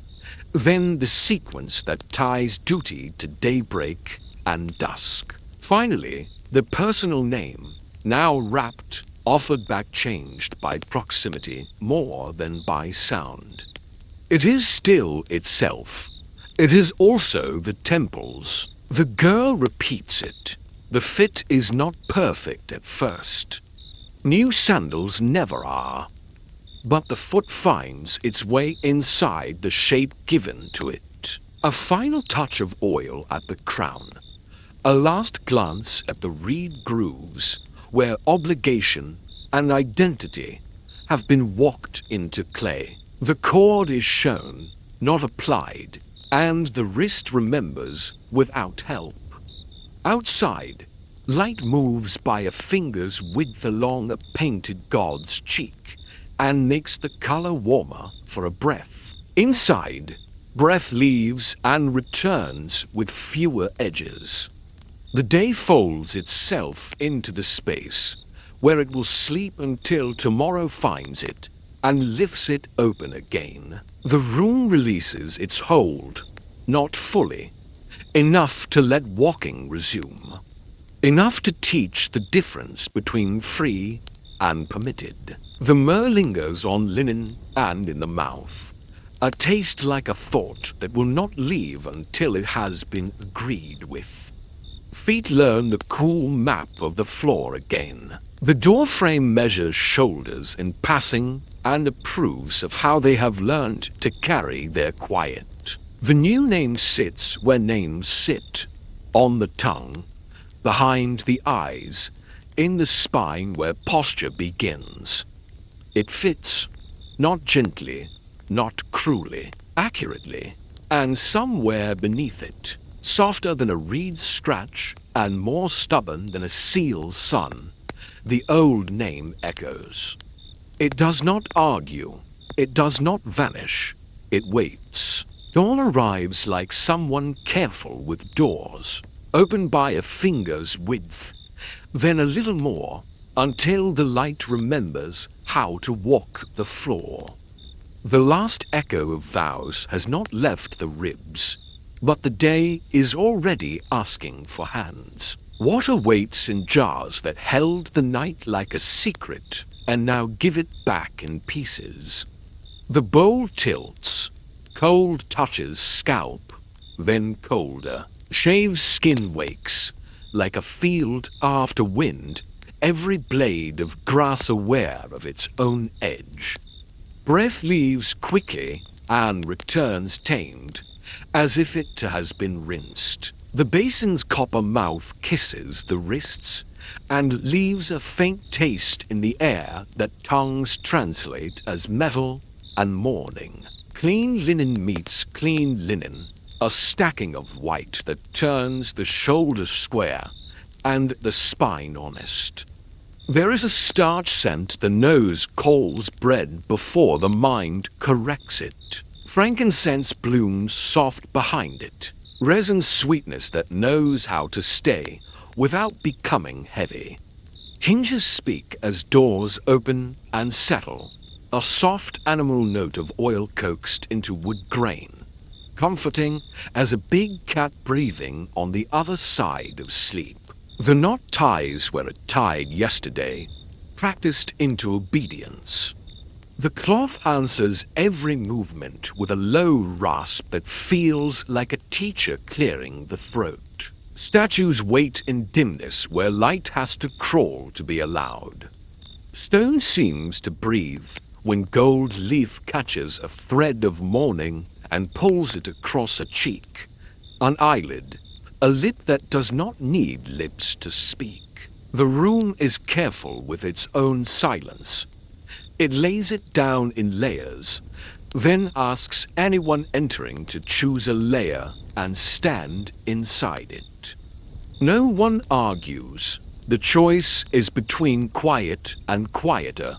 Speaker 1: then the sequence that ties duty to daybreak and dusk. Finally, the personal name, now wrapped, offered back changed by proximity more than by sound. It is still itself. It is also the temple's. The girl repeats it. The fit is not perfect at first. New sandals never are. But the foot finds its way inside the shape given to it. A final touch of oil at the crown. A last glance at the reed grooves where obligation and identity have been walked into clay. The cord is shown, not applied, and the wrist remembers without help. Outside, Light moves by a finger's width along a painted god's cheek and makes the color warmer for a breath. Inside, breath leaves and returns with fewer edges. The day folds itself into the space where it will sleep until tomorrow finds it and lifts it open again. The room releases its hold, not fully, enough to let walking resume. Enough to teach the difference between free and permitted. The myrrh lingers on linen and in the mouth, a taste like a thought that will not leave until it has been agreed with. Feet learn the cool map of the floor again. The doorframe measures shoulders in passing and approves of how they have learned to carry their quiet. The new name sits where names sit, on the tongue, behind the eyes, in the spine where posture begins. It fits, not gently, not cruelly, accurately, and somewhere beneath it, softer than a reed's scratch and more stubborn than a seal's sun, the old name echoes. It does not argue, it does not vanish, it waits. Dawn arrives like someone careful with doors, opened by a finger's width, then a little more, until the light remembers how to walk the floor. The last echo of vows has not left the ribs, but the day is already asking for hands. Water waits in jars that held the night like a secret and now give it back in pieces. The bowl tilts, cold touches scalp, then colder. Shaves skin wakes, like a field after wind, every blade of grass aware of its own edge. Breath leaves quickly and returns tamed, as if it has been rinsed. The basin's copper mouth kisses the wrists and leaves a faint taste in the air that tongues translate as metal and mourning. Clean linen meets clean linen, a stacking of white that turns the shoulders square and the spine honest. There is a starch scent the nose calls bread before the mind corrects it. Frankincense blooms soft behind it, resin sweetness that knows how to stay without becoming heavy. Hinges speak as doors open and settle, a soft animal note of oil coaxed into wood grain, comforting as a big cat breathing on the other side of sleep. The knot ties where it tied yesterday, practiced into obedience. The cloth answers every movement with a low rasp that feels like a teacher clearing the throat. Statues wait in dimness where light has to crawl to be allowed. Stone seems to breathe when gold leaf catches a thread of morning and pulls it across a cheek, an eyelid, a lip that does not need lips to speak. The room is careful with its own silence. It lays it down in layers, then asks anyone entering to choose a layer and stand inside it. No one argues. The choice is between quiet and quieter,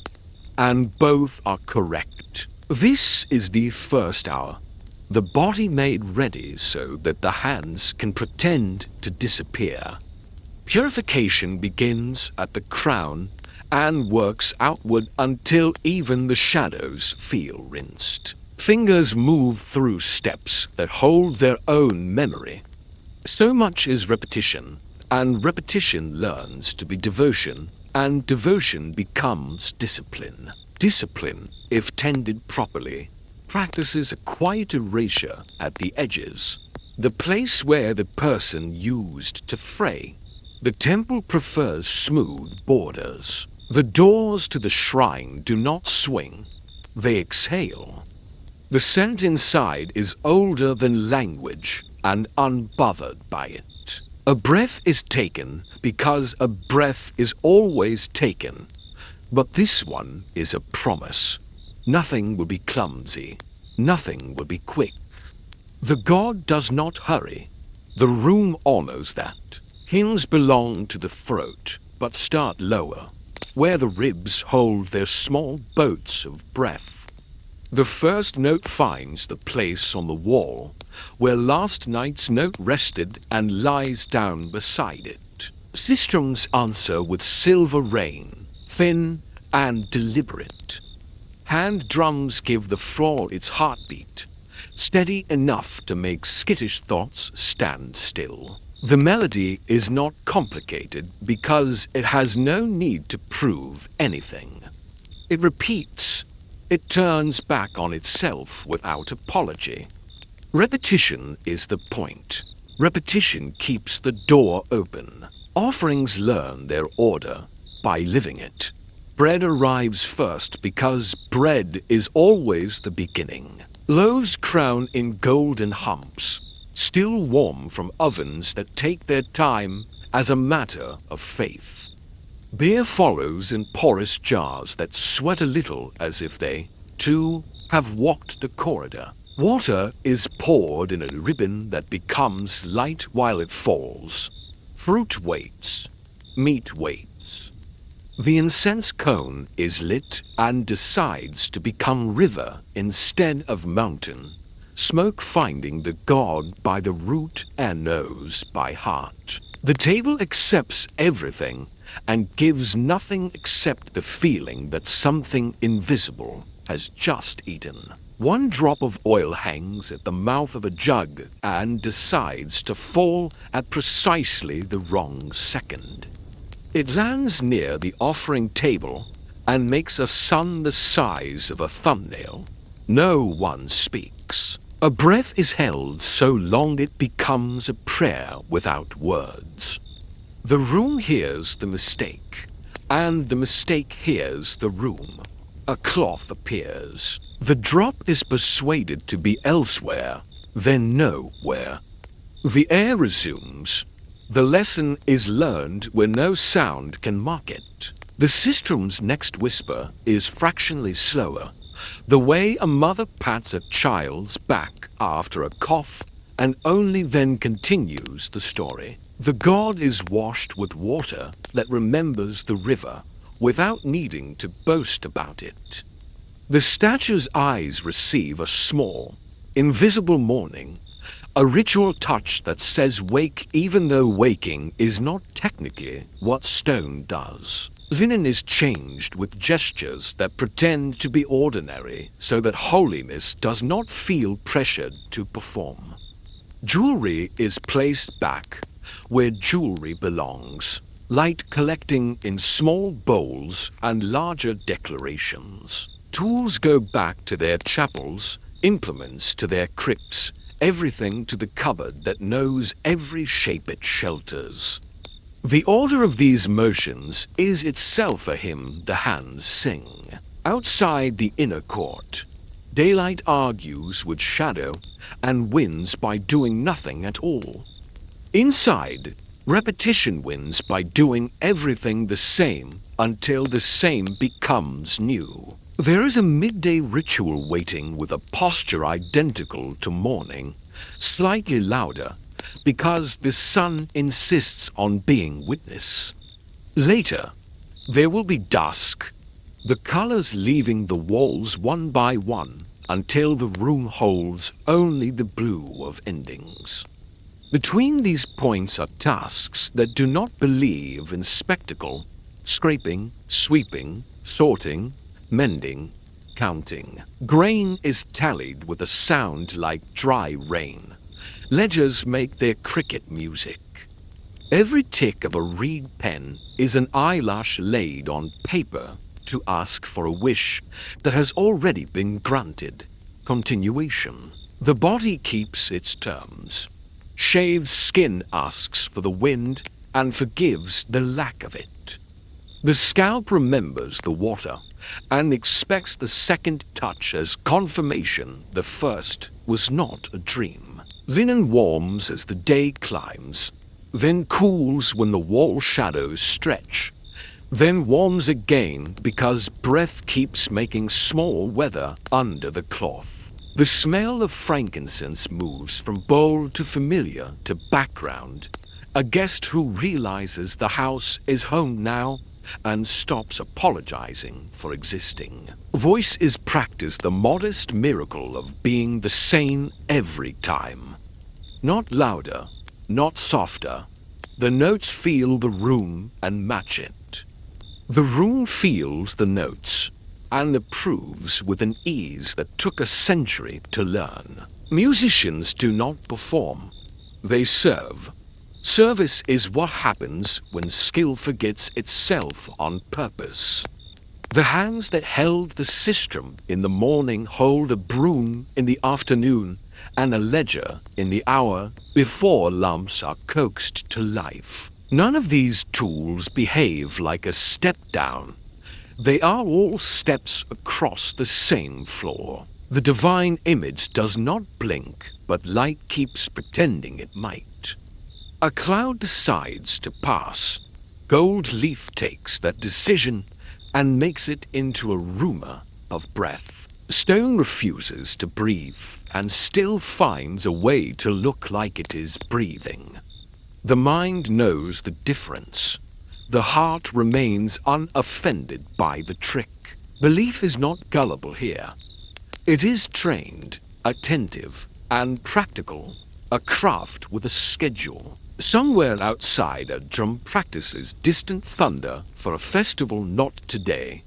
Speaker 1: and both are correct. This is the first hour, the body made ready so that the hands can pretend to disappear. Purification begins at the crown and works outward until even the shadows feel rinsed. Fingers move through steps that hold their own memory. So much is repetition, and repetition learns to be devotion, and devotion becomes discipline. Discipline, if tended properly, practices a quiet erasure at the edges, the place where the person used to fray. The temple prefers smooth borders. The doors to the shrine do not swing, they exhale. The scent inside is older than language and unbothered by it. A breath is taken because a breath is always taken, but this one is a promise. Nothing will be clumsy, nothing will be quick. The god does not hurry. The room honors that. Hymns belong to the throat, but start lower, where the ribs hold their small boats of breath. The first note finds the place on the wall where last night's note rested and lies down beside it. Sistrums answer with silver rain, thin and deliberate. Hand drums give the floor its heartbeat, steady enough to make skittish thoughts stand still. The melody is not complicated because it has no need to prove anything. It repeats. It turns back on itself without apology. Repetition is the point. Repetition keeps the door open. Offerings learn their order by living it. Bread arrives first because bread is always the beginning. Loaves crown in golden humps, still warm from ovens that take their time as a matter of faith. Beer follows in porous jars that sweat a little as if they, too, have walked the corridor. Water is poured in a ribbon that becomes light while it falls. Fruit waits. Meat waits. The incense cone is lit and decides to become river instead of mountain, smoke finding the god by the root and nose by heart. The table accepts everything and gives nothing except the feeling that something invisible has just eaten. One drop of oil hangs at the mouth of a jug and decides to fall at precisely the wrong second. It lands near the offering table and makes a sun the size of a thumbnail. No one speaks. A breath is held so long it becomes a prayer without words. The room hears the mistake, and the mistake hears the room. A cloth appears. The drop is persuaded to be elsewhere, then nowhere. The air resumes. The lesson is learned where no sound can mock it. The sistrum's next whisper is fractionally slower, the way a mother pats a child's back after a cough, and only then continues the story. The god is washed with water that remembers the river without needing to boast about it. The statue's eyes receive a small, invisible mourning, a ritual touch that says wake even though waking is not technically what stone does. Linen is changed with gestures that pretend to be ordinary so that holiness does not feel pressured to perform. Jewelry is placed back where jewelry belongs, light collecting in small bowls and larger declarations. Tools go back to their chapels, implements to their crypts, everything to the cupboard that knows every shape it shelters. The order of these motions is itself a hymn the hands sing. Outside the inner court, daylight argues with shadow and wins by doing nothing at all. Inside, repetition wins by doing everything the same until the same becomes new. There is a midday ritual waiting with a posture identical to morning, slightly louder, because the sun insists on being witness. Later, there will be dusk, the colors leaving the walls one by one until the room holds only the blue of endings. Between these points are tasks that do not believe in spectacle: scraping, sweeping, sorting, mending, counting. Grain is tallied with a sound like dry rain. Ledgers make their cricket music. Every tick of a reed pen is an eyelash laid on paper to ask for a wish that has already been granted. Continuation. The body keeps its terms. Shaved skin asks for the wind and forgives the lack of it. The scalp remembers the water and expects the second touch as confirmation the first was not a dream. Linen warms as the day climbs, then cools when the wall shadows stretch, then warms again because breath keeps making small weather under the cloth. The smell of frankincense moves from bowl to familiar to background A guest who realizes the house is home now and stops apologizing for existing. Voice is practiced the modest miracle of being the same every time. Not louder, not softer. The notes feel the room and match it. The room feels the notes and approves with an ease that took a century to learn. Musicians do not perform, they serve. Service is what happens when skill forgets itself on purpose. The hands that held the sistrum in the morning hold a broom in the afternoon and a ledger in the hour before lumps are coaxed to life. None of these tools behave like a step down. They are all steps across the same floor. The divine image does not blink, but light keeps pretending it might. A cloud decides to pass. Gold leaf takes that decision and makes it into a rumor of breath. Stone refuses to breathe and still finds a way to look like it is breathing. The mind knows the difference. The heart remains unoffended by the trick. Belief is not gullible here. It is trained, attentive, and practical, a craft with a schedule. Somewhere outside, a drum practices distant thunder for a festival not today.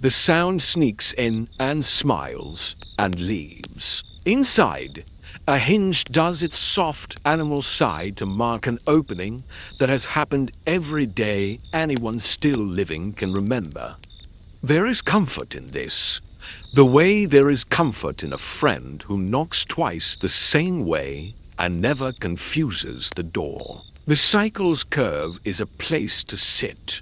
Speaker 1: The sound sneaks in and smiles and leaves. Inside, a hinge does its soft animal sigh to mark an opening that has happened every day anyone still living can remember. There is comfort in this, the way there is comfort in a friend who knocks twice the same way and never confuses the door. The cycle's curve is a place to sit,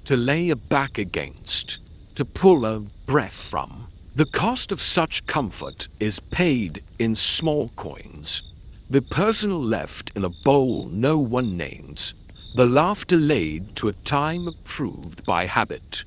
Speaker 1: to lay a back against, to pull a breath from. The cost of such comfort is paid in small coins. The personal left in a bowl no one names. The laugh delayed to a time approved by habit.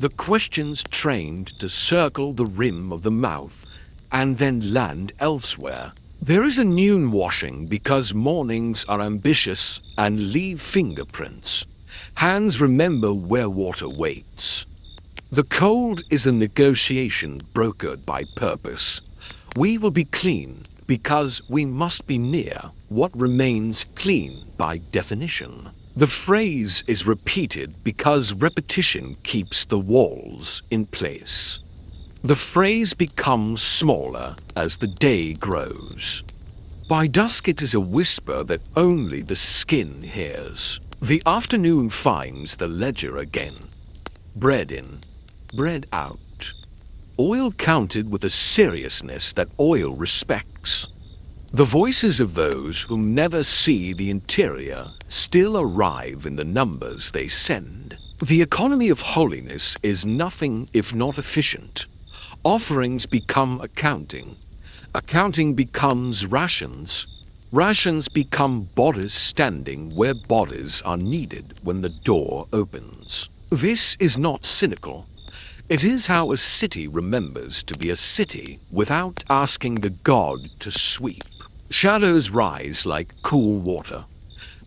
Speaker 1: The questions trained to circle the rim of the mouth and then land elsewhere. There is a noon washing because mornings are ambitious and leave fingerprints. Hands remember where water waits. The cold is a negotiation brokered by purpose. We will be clean because we must be near what remains clean by definition. The phrase is repeated because repetition keeps the walls in place. The phrase becomes smaller as the day grows. By dusk it is a whisper that only the skin hears. The afternoon finds the ledger again. Bread in, bread out. Oil counted with a seriousness that oil respects. The voices of those who never see the interior still arrive in the numbers they send. The economy of holiness is nothing if not efficient. Offerings become accounting. Accounting becomes rations. Rations become bodies standing where bodies are needed when the door opens. This is not cynical. It is how a city remembers to be a city without asking the god to sweep. Shadows rise like cool water.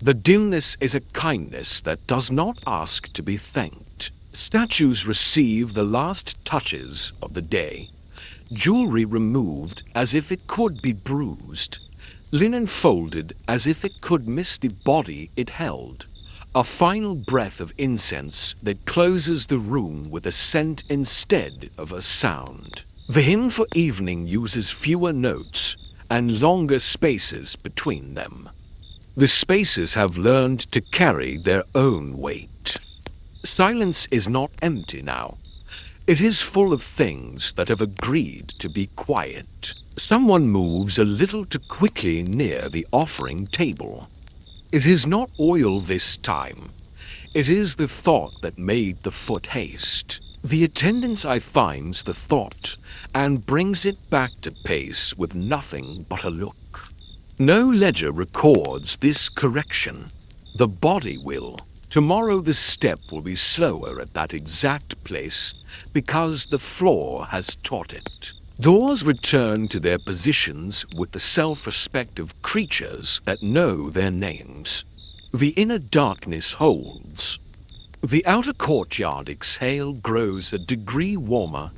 Speaker 1: The dimness is a kindness that does not ask to be thanked. Statues receive the last touches of the day. Jewelry removed as if it could be bruised. Linen folded as if it could miss the body it held. A final breath of incense that closes the room with a scent instead of a sound. The hymn for evening uses fewer notes and longer spaces between them. The spaces have learned to carry their own weight. Silence is not empty now. It is full of things that have agreed to be quiet. Someone moves a little too quickly near the offering table. It is not oil this time. It is the thought that made the foot haste. The attendance I finds the thought and brings it back to pace with nothing but a look. No ledger records this correction. The body will. Tomorrow the step will be slower at that exact place because the floor has taught it. Doors return to their positions with the self-respect of creatures that know their names. the inner darkness holds. The outer courtyard exhale grows a degree warmer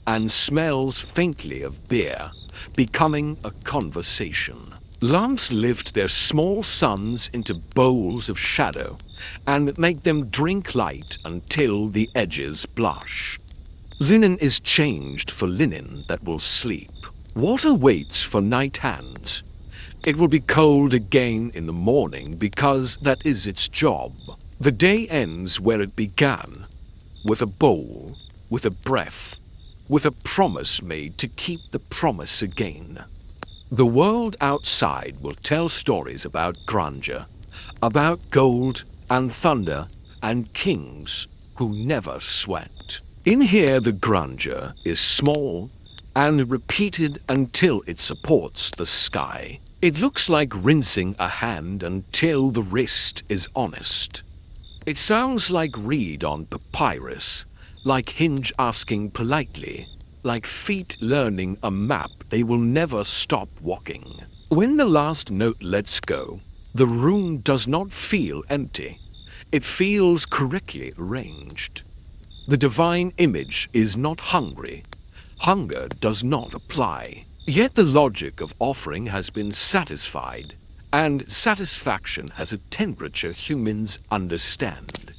Speaker 1: and smells faintly of beer, becoming a conversation. Lamps lift their small suns into bowls of shadow and make them drink light until the edges blush. Linen is changed for linen that will sleep. Water waits for night hands. It will be cold again in the morning because that is its job. The day ends where it began, with a bowl, with a breath, with a promise made to keep the promise again. The world outside will tell stories about grandeur, about gold and thunder and kings who never sweat. In here the grandeur is small and repeated until it supports the sky. It looks like rinsing a hand until the wrist is honest. It sounds like reed on papyrus, like hinge asking politely, like feet learning a map they will never stop walking. When the last note lets go, the room does not feel empty. It feels correctly arranged. The divine image is not hungry. Hunger does not apply. Yet the logic of offering has been satisfied, and satisfaction has a temperature humans understand.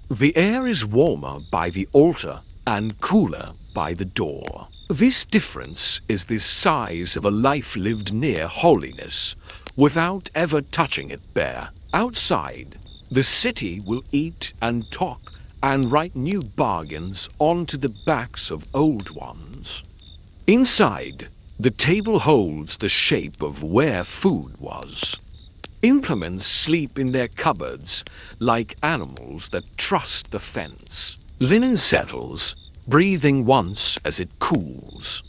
Speaker 1: The air is warmer by the altar and cooler by the door. This difference is the size of a life lived near holiness, without ever touching it bare. Outside, the city will eat and talk and write new bargains onto the backs of old ones. Inside, the table holds the shape of where food was. Implements sleep in their cupboards like animals that trust the fence. Linen settles, breathing once as it cools.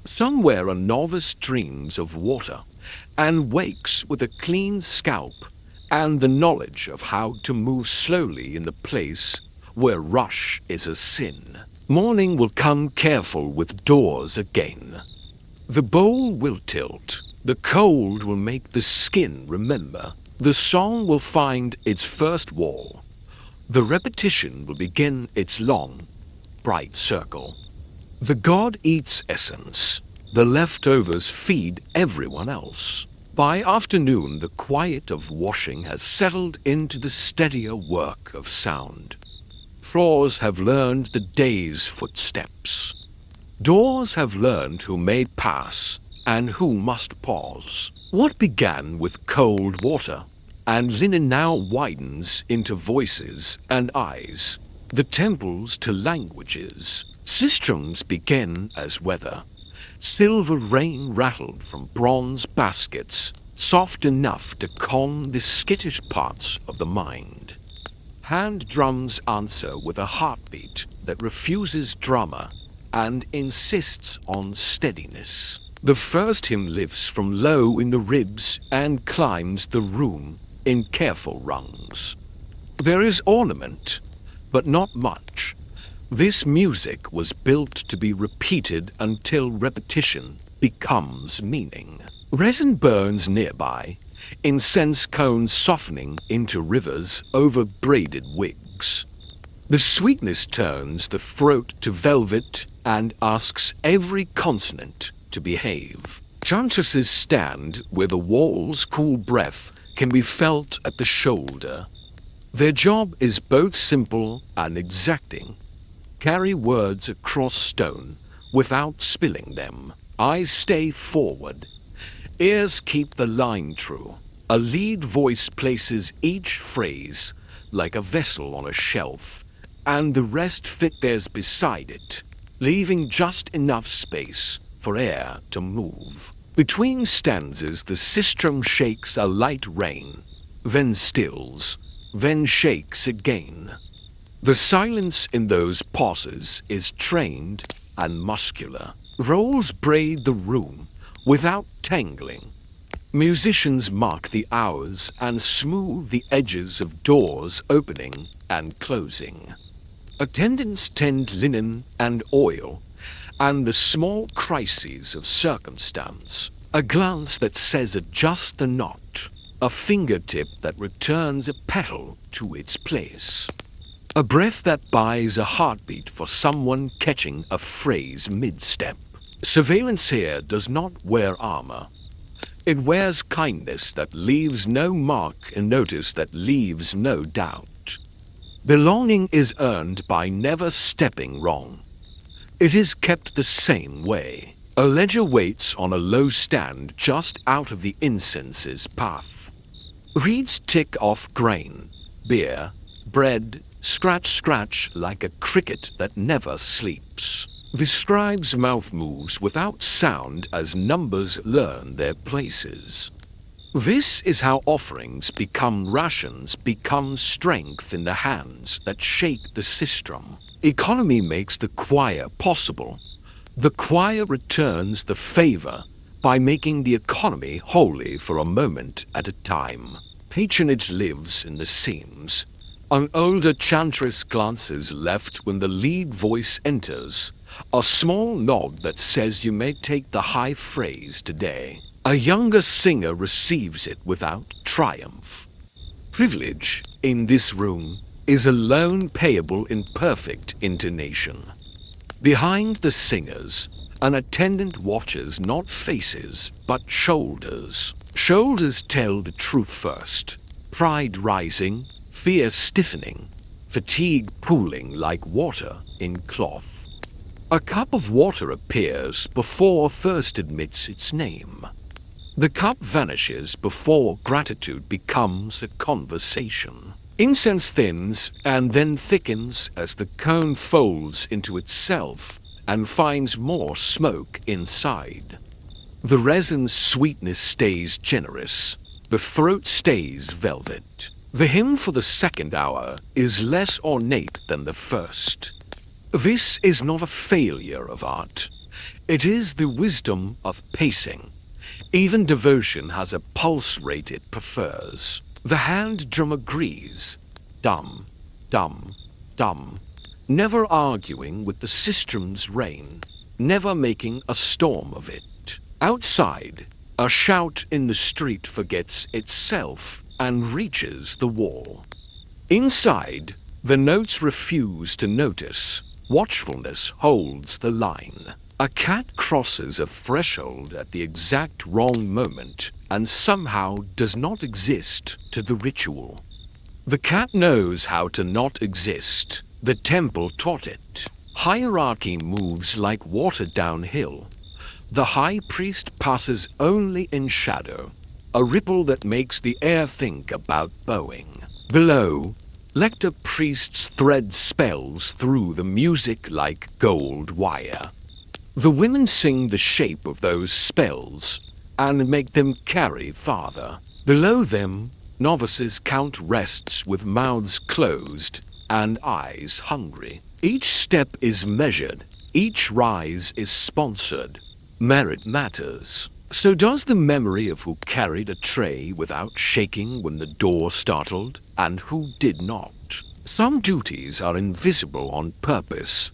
Speaker 1: Somewhere a novice dreams of water and wakes with a clean scalp and the knowledge of how to move slowly in the place where rush is a sin. Morning will come careful with doors again. The bowl will tilt. The cold will make the skin remember. The song will find its first wall. The repetition will begin its long, bright circle. The god eats essence. The leftovers feed everyone else. By afternoon, the quiet of washing has settled into the steadier work of sound. Floors have learned the day's footsteps. Doors have learned who may pass and who must pause. What began with cold water and linen now widens into voices and eyes, the temples to languages. Sistrums begin as weather. Silver rain rattled from bronze baskets, soft enough to calm the skittish parts of the mind. Hand drums answer with a heartbeat that refuses drama and insists on steadiness. The first hymn lifts from low in the ribs and climbs the room in careful rungs. There is ornament, but not much. This music was built to be repeated until repetition becomes meaning. Resin burns nearby, incense cones softening into rivers over braided wigs. The sweetness turns the throat to velvet and asks every consonant to behave. Chantresses stand where the wall's cool breath can be felt at the shoulder. Their job is both simple and exacting. Carry words across stone without spilling them. Eyes stay forward. Ears keep the line true. A lead voice places each phrase like a vessel on a shelf, and the rest fit theirs beside it, leaving just enough space for air to move. Between stanzas, the sistrum shakes a light rain, then stills, then shakes again. The silence in those pauses is trained and muscular. Rolls braid the room without tangling. Musicians mark the hours and smooth the edges of doors opening and closing. Attendants tend linen and oil and the small crises of circumstance. A glance that says adjust the knot. a fingertip that returns a petal to its place. A breath that buys a heartbeat for someone catching a phrase mid-step. Surveillance here does not wear armor. It wears kindness that leaves no mark and notice that leaves no doubt. Belonging is earned by never stepping wrong. It is kept the same way. A ledger waits on a low stand just out of the incense's path. Reeds tick off grain, beer, bread, scratch like a cricket that never sleeps. The scribe's mouth moves without sound as numbers learn their places. This is how offerings become rations, become strength in the hands that shake the sistrum. Economy makes the choir possible. The choir returns the favor by making the economy holy for a moment at a time. Patronage lives in the seams. An older chantress glances left when the lead voice enters, a small nod that says you may take the high phrase today. A younger singer receives it without triumph. Privilege, in this room, is alone payable in perfect intonation. Behind the singers, an attendant watches not faces, but shoulders. Shoulders tell the truth first. Pride rising, fear stiffening, fatigue pooling like water in cloth. A cup of water appears before thirst admits its name. The cup vanishes before gratitude becomes a conversation. Incense thins and then thickens as the cone folds into itself and finds more smoke inside. The resin's sweetness stays generous. The throat stays velvet. The hymn for the second hour is less ornate than the first. This is not a failure of art. It is the wisdom of pacing. Even devotion has a pulse rate it prefers. The hand drum agrees. Dum, dum, dum. Never arguing with the sistrum's reign. Never making a storm of it. Outside, a shout in the street forgets itself and reaches the wall. Inside, the notes refuse to notice. Watchfulness holds the line. A cat crosses a threshold at the exact wrong moment and somehow does not exist to the ritual. The cat knows how to not exist. The temple taught it. Hierarchy moves like water downhill. The high priest passes only in shadow, a ripple that makes the air think about bowing. Below, lector priests thread spells through the music like gold wire. The women sing the shape of those spells and make them carry farther. Below them, novices count rests with mouths closed and eyes hungry. Each step is measured, each rise is sponsored. Merit matters. So does the memory of who carried a tray without shaking when the door startled, and who did not. Some duties are invisible on purpose.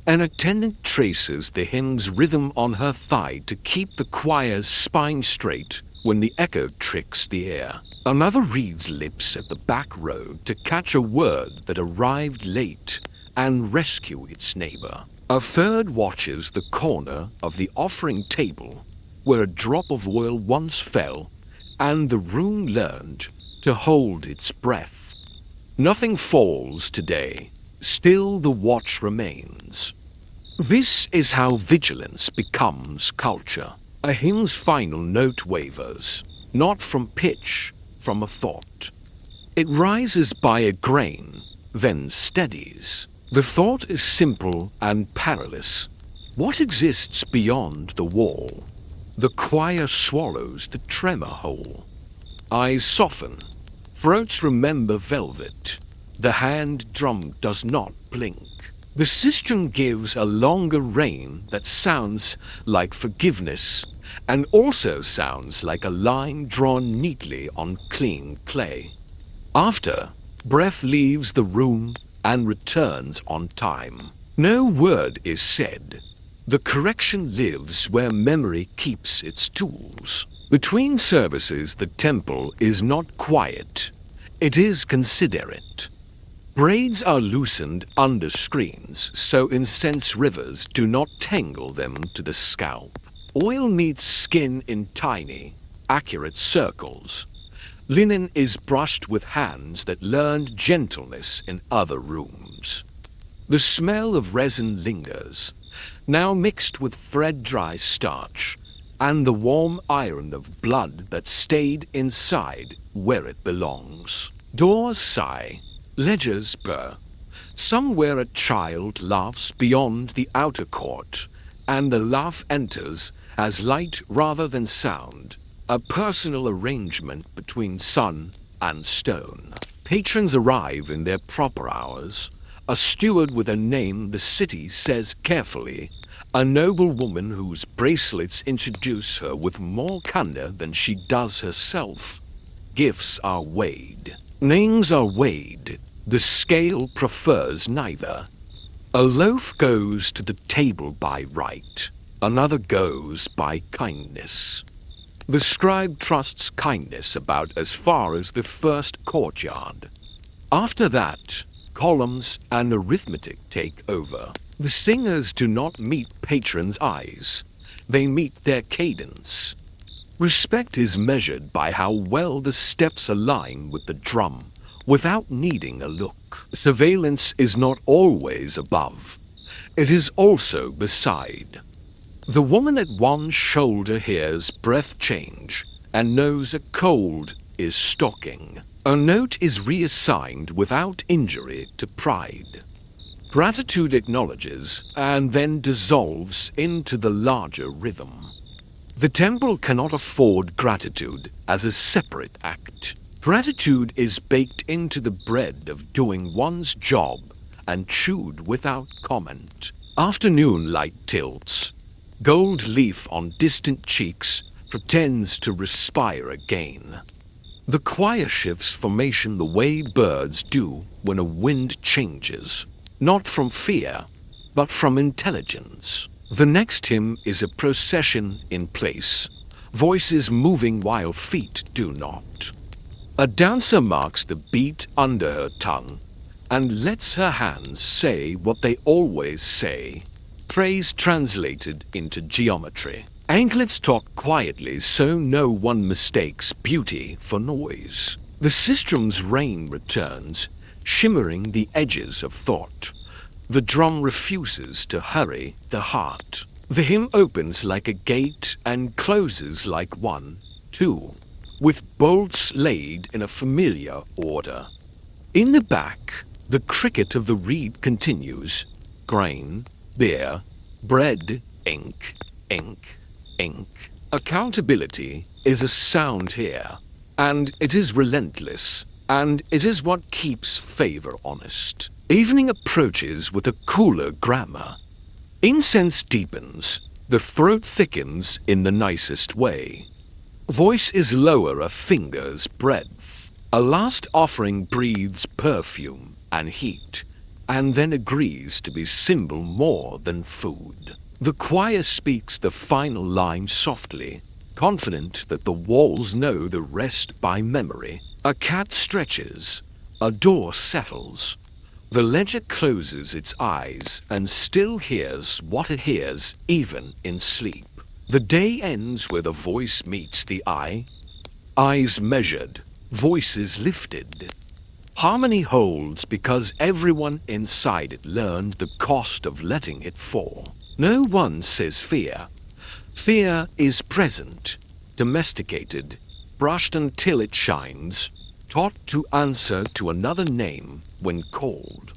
Speaker 1: An attendant traces the hymn's rhythm on her thigh to keep the choir's spine straight when the echo tricks the air. Another reads lips at the back row to catch a word that arrived late and rescue its neighbor. A third watches the corner of the offering table where a drop of oil once fell and the room learned to hold its breath. Nothing falls today, still the watch remains. This is how vigilance becomes culture. A hymn's final note wavers, not from pitch, from a thought. It rises by a grain, then steadies. The thought is simple and perilous. What exists beyond the wall? The choir swallows the tremor whole. Eyes soften. Throats remember velvet. The hand drum does not blink. The sistrum gives a longer reign that sounds like forgiveness and also sounds like a line drawn neatly on clean clay. After, breath leaves the room and returns on time. No word is said. The correction lives where memory keeps its tools. Between services, the temple is not quiet. It is considerate. Braids are loosened under screens, so incense rivers do not tangle them to the scalp. Oil meets skin in tiny, accurate circles. Linen is brushed with hands that learned gentleness in other rooms. The smell of resin lingers, now mixed with thread-dry starch, and the warm iron of blood that stayed inside where it belongs. Doors sigh, ledgers burr. Somewhere a child laughs beyond the outer court, and the laugh enters as light rather than sound, a personal arrangement between sun and stone. Patrons arrive in their proper hours. A steward with a name the city says carefully, a noble woman whose bracelets introduce her with more candor than she does herself. Gifts are weighed. Names are weighed. The scale prefers neither. A loaf goes to the table by right. Another goes by kindness. The scribe trusts kindness about as far as the first courtyard. After that, columns and arithmetic take over. The singers do not meet patrons' eyes. They meet their cadence. Respect is measured by how well the steps align with the drum, without needing a look. Surveillance is not always above. It is also beside. The woman at one shoulder hears breath change and knows a cold is stalking. A note is reassigned without injury to pride. Gratitude acknowledges and then dissolves into the larger rhythm. The temple cannot afford gratitude as a separate act. Gratitude is baked into the bread of doing one's job and chewed without comment. Afternoon light tilts. Gold leaf on distant cheeks pretends to respire again. The choir shifts formation the way birds do when a wind changes. Not from fear, but from intelligence. The next hymn is a procession in place, voices moving while feet do not. A dancer marks the beat under her tongue and lets her hands say what they always say. Praise translated into geometry. Anklets talk quietly so no one mistakes beauty for noise. The sistrum's reign returns, shimmering the edges of thought. The drum refuses to hurry the heart. The hymn opens like a gate and closes like one, too, with bolts laid in a familiar order. In the back, the cricket of the reed continues. Grain, beer, bread, ink, ink, ink. Accountability is a sound here, and it is relentless, and it is what keeps favor honest. Evening approaches with a cooler grammar. Incense deepens, the throat thickens in the nicest way. Voice is lower a finger's breadth. A last offering breathes perfume and heat, and then agrees to be symbol more than food. The choir speaks the final line softly, confident that the walls know the rest by memory. A cat stretches, a door settles. The ledger closes its eyes and still hears what it hears even in sleep. The day ends where the voice meets the eye. Eyes measured, voices lifted. Harmony holds because everyone inside it learned the cost of letting it fall. No one says fear. Fear is present, domesticated, brushed until it shines, taught to answer to another name when called.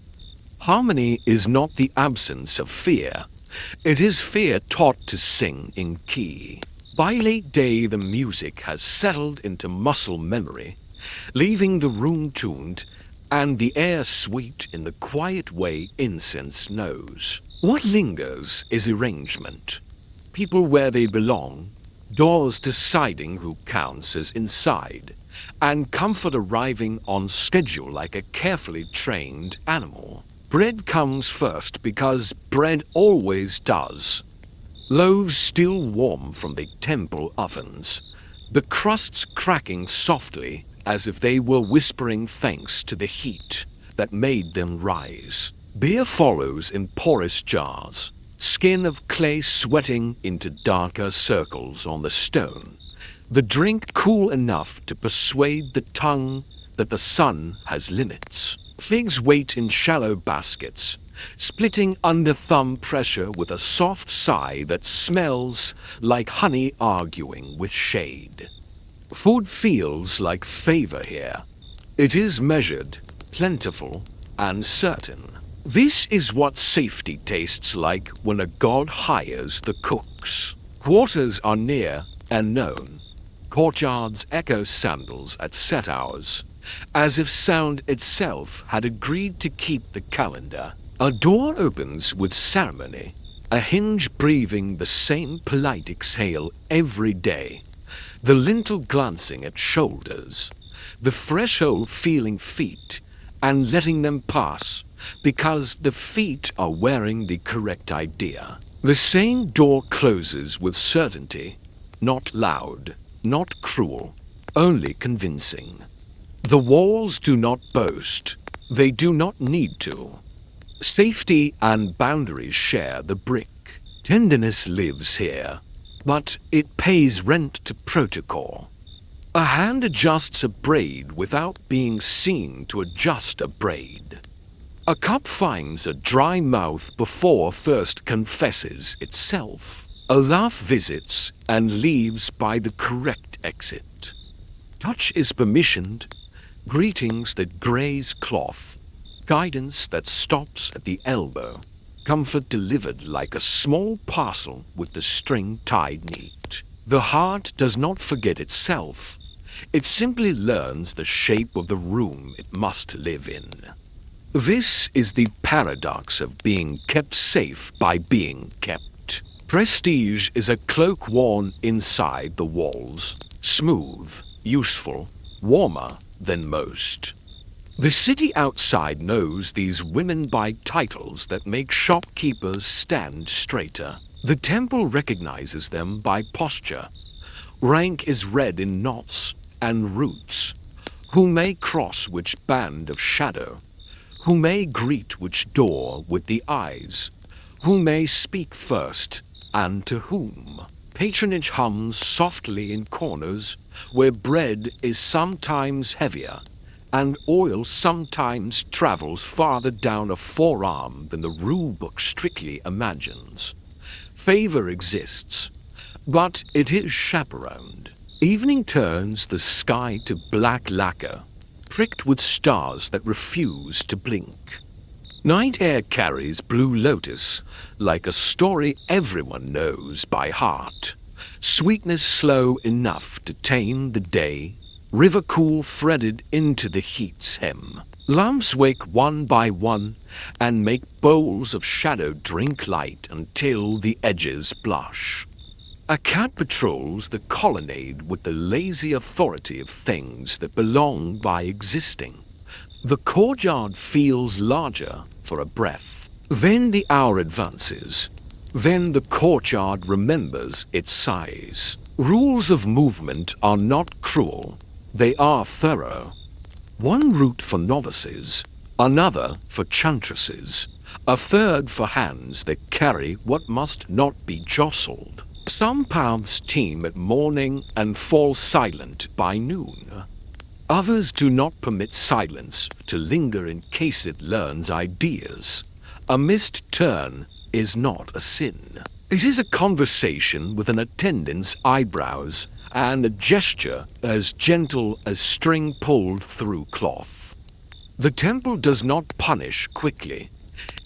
Speaker 1: Harmony is not the absence of fear. It is fear taught to sing in key. By late day, the music has settled into muscle memory, leaving the room tuned and the air sweet in the quiet way incense knows. What lingers is arrangement. People where they belong, doors deciding who counts as inside, and comfort arriving on schedule like a carefully trained animal. Bread comes first because bread always does. Loaves still warm from the temple ovens, the crusts cracking softly as if they were whispering thanks to the heat that made them rise. Beer follows in porous jars, skin of clay sweating into darker circles on the stone. The drink cool enough to persuade the tongue that the sun has limits. Figs wait in shallow baskets, splitting under thumb pressure with a soft sigh that smells like honey arguing with shade. Food feels like favor here. It is measured, plentiful, and certain. This is what safety tastes like when a god hires the cooks. Quarters are near and known. Courtyards echo sandals at set hours, as if sound itself had agreed to keep the calendar. A door opens with ceremony, a hinge breathing the same polite exhale every day, the lintel glancing at shoulders, the threshold feeling feet and letting them pass because the feet are wearing the correct idea. The same door closes with certainty, not loud, not cruel, only convincing. The walls do not boast, they do not need to. Safety and boundaries share the brick. Tenderness lives here, but it pays rent to protocol. A hand adjusts a braid without being seen to adjust a braid. A cup finds a dry mouth before first confesses itself. A laugh visits and leaves by the correct exit. Touch is permissioned, greetings that graze cloth, guidance that stops at the elbow, comfort delivered like a small parcel with the string tied neat. The heart does not forget itself. It simply learns the shape of the room it must live in. This is the paradox of being kept safe by being kept. Prestige is a cloak worn inside the walls, smooth, useful, warmer than most. The city outside knows these women by titles that make shopkeepers stand straighter. The temple recognizes them by posture. Rank is read in knots and roots. Who may cross which band of shadow? Who may greet which door with the eyes? Who may speak first, and to whom? Patronage hums softly in corners where bread is sometimes heavier and oil sometimes travels farther down a forearm than the rulebook strictly imagines. Favor exists, but it is chaperoned. Evening turns the sky to black lacquer, pricked with stars that refuse to blink. Night air carries blue lotus like a story everyone knows by heart. Sweetness slow enough to tame the day, river cool threaded into the heat's hem. Lamps wake one by one and make bowls of shadow drink light until the edges blush. A cat patrols the colonnade with the lazy authority of things that belong by existing. The courtyard feels larger for a breath. Then the hour advances. Then the courtyard remembers its size. Rules of movement are not cruel. They are thorough. One route for novices, another for chantresses, a third for hands that carry what must not be jostled. Some paths teem at morning and fall silent by noon. Others do not permit silence to linger in case it learns ideas. A missed turn is not a sin. It is a conversation with an attendant's eyebrows and a gesture as gentle as string pulled through cloth. The temple does not punish quickly.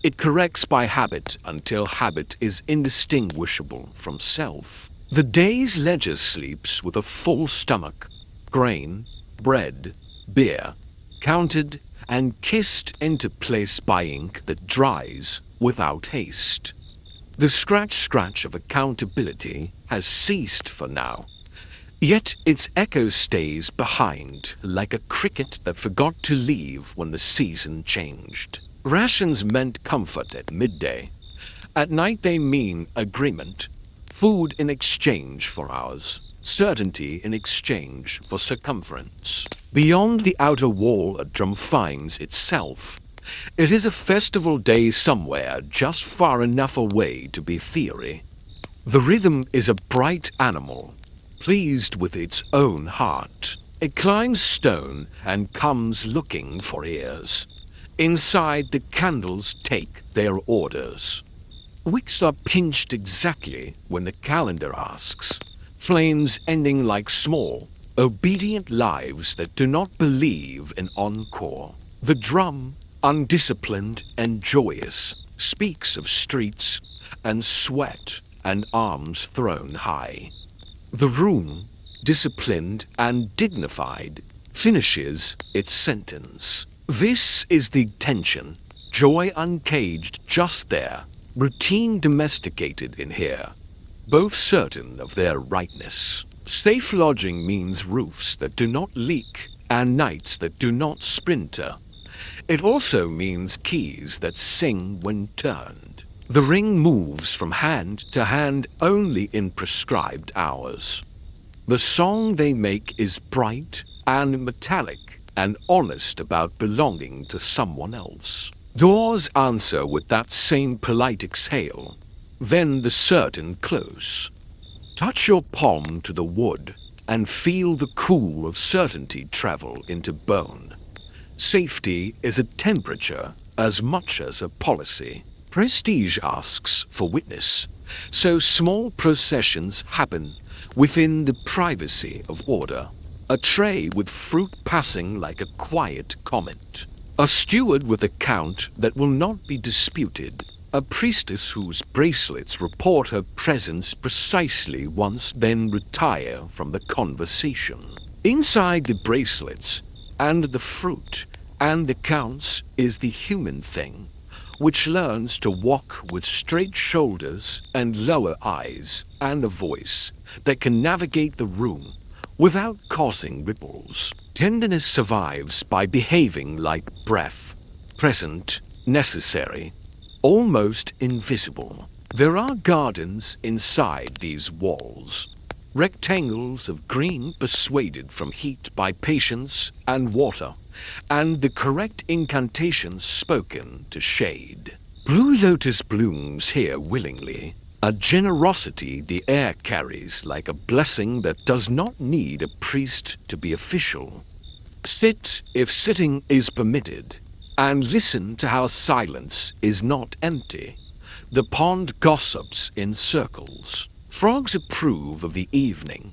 Speaker 1: It corrects by habit until habit is indistinguishable from self. The day's ledger sleeps with a full stomach, grain, bread, beer, counted and kissed into place by ink that dries without haste. The scratch-scratch of accountability has ceased for now. Yet its echo stays behind, like a cricket that forgot to leave when the season changed. Rations meant comfort at midday. At night they mean agreement, food in exchange for hours, certainty in exchange for circumference. Beyond the outer wall a drum finds itself. It is a festival day somewhere just far enough away to be theory. The rhythm is a bright animal, pleased with its own heart. It climbs stone and comes looking for ears. Inside, the candles take their orders. Wicks are pinched exactly when the calendar asks, flames ending like small, obedient lives that do not believe in encore. The drum, undisciplined and joyous, speaks of streets and sweat and arms thrown high. The room, disciplined and dignified, finishes its sentence. This is the tension, joy uncaged just there, routine domesticated in here, both certain of their rightness. Safe lodging means roofs that do not leak and nights that do not splinter. It also means keys that sing when turned. The ring moves from hand to hand only in prescribed hours. The song they make is bright and metallic and honest about belonging to someone else. Doors answer with that same polite exhale, then the certain close. Touch your palm to the wood and feel the cool of certainty travel into bone. Safety is a temperature as much as a policy. Prestige asks for witness, so small processions happen within the privacy of order. A tray with fruit passing like a quiet comment. A steward with a count that will not be disputed. A priestess whose bracelets report her presence precisely once, then retire from the conversation. Inside the bracelets and the fruit and the counts is the human thing, which learns to walk with straight shoulders and lower eyes and a voice that can navigate the room without causing ripples. Tenderness survives by behaving like breath, present, necessary, almost invisible. There are gardens inside these walls, rectangles of green persuaded from heat by patience and water, and the correct incantations spoken to shade. Blue lotus blooms here willingly, a generosity the air carries like a blessing that does not need a priest to be official. Sit if sitting is permitted, and listen to how silence is not empty. The pond gossips in circles. Frogs approve of the evening.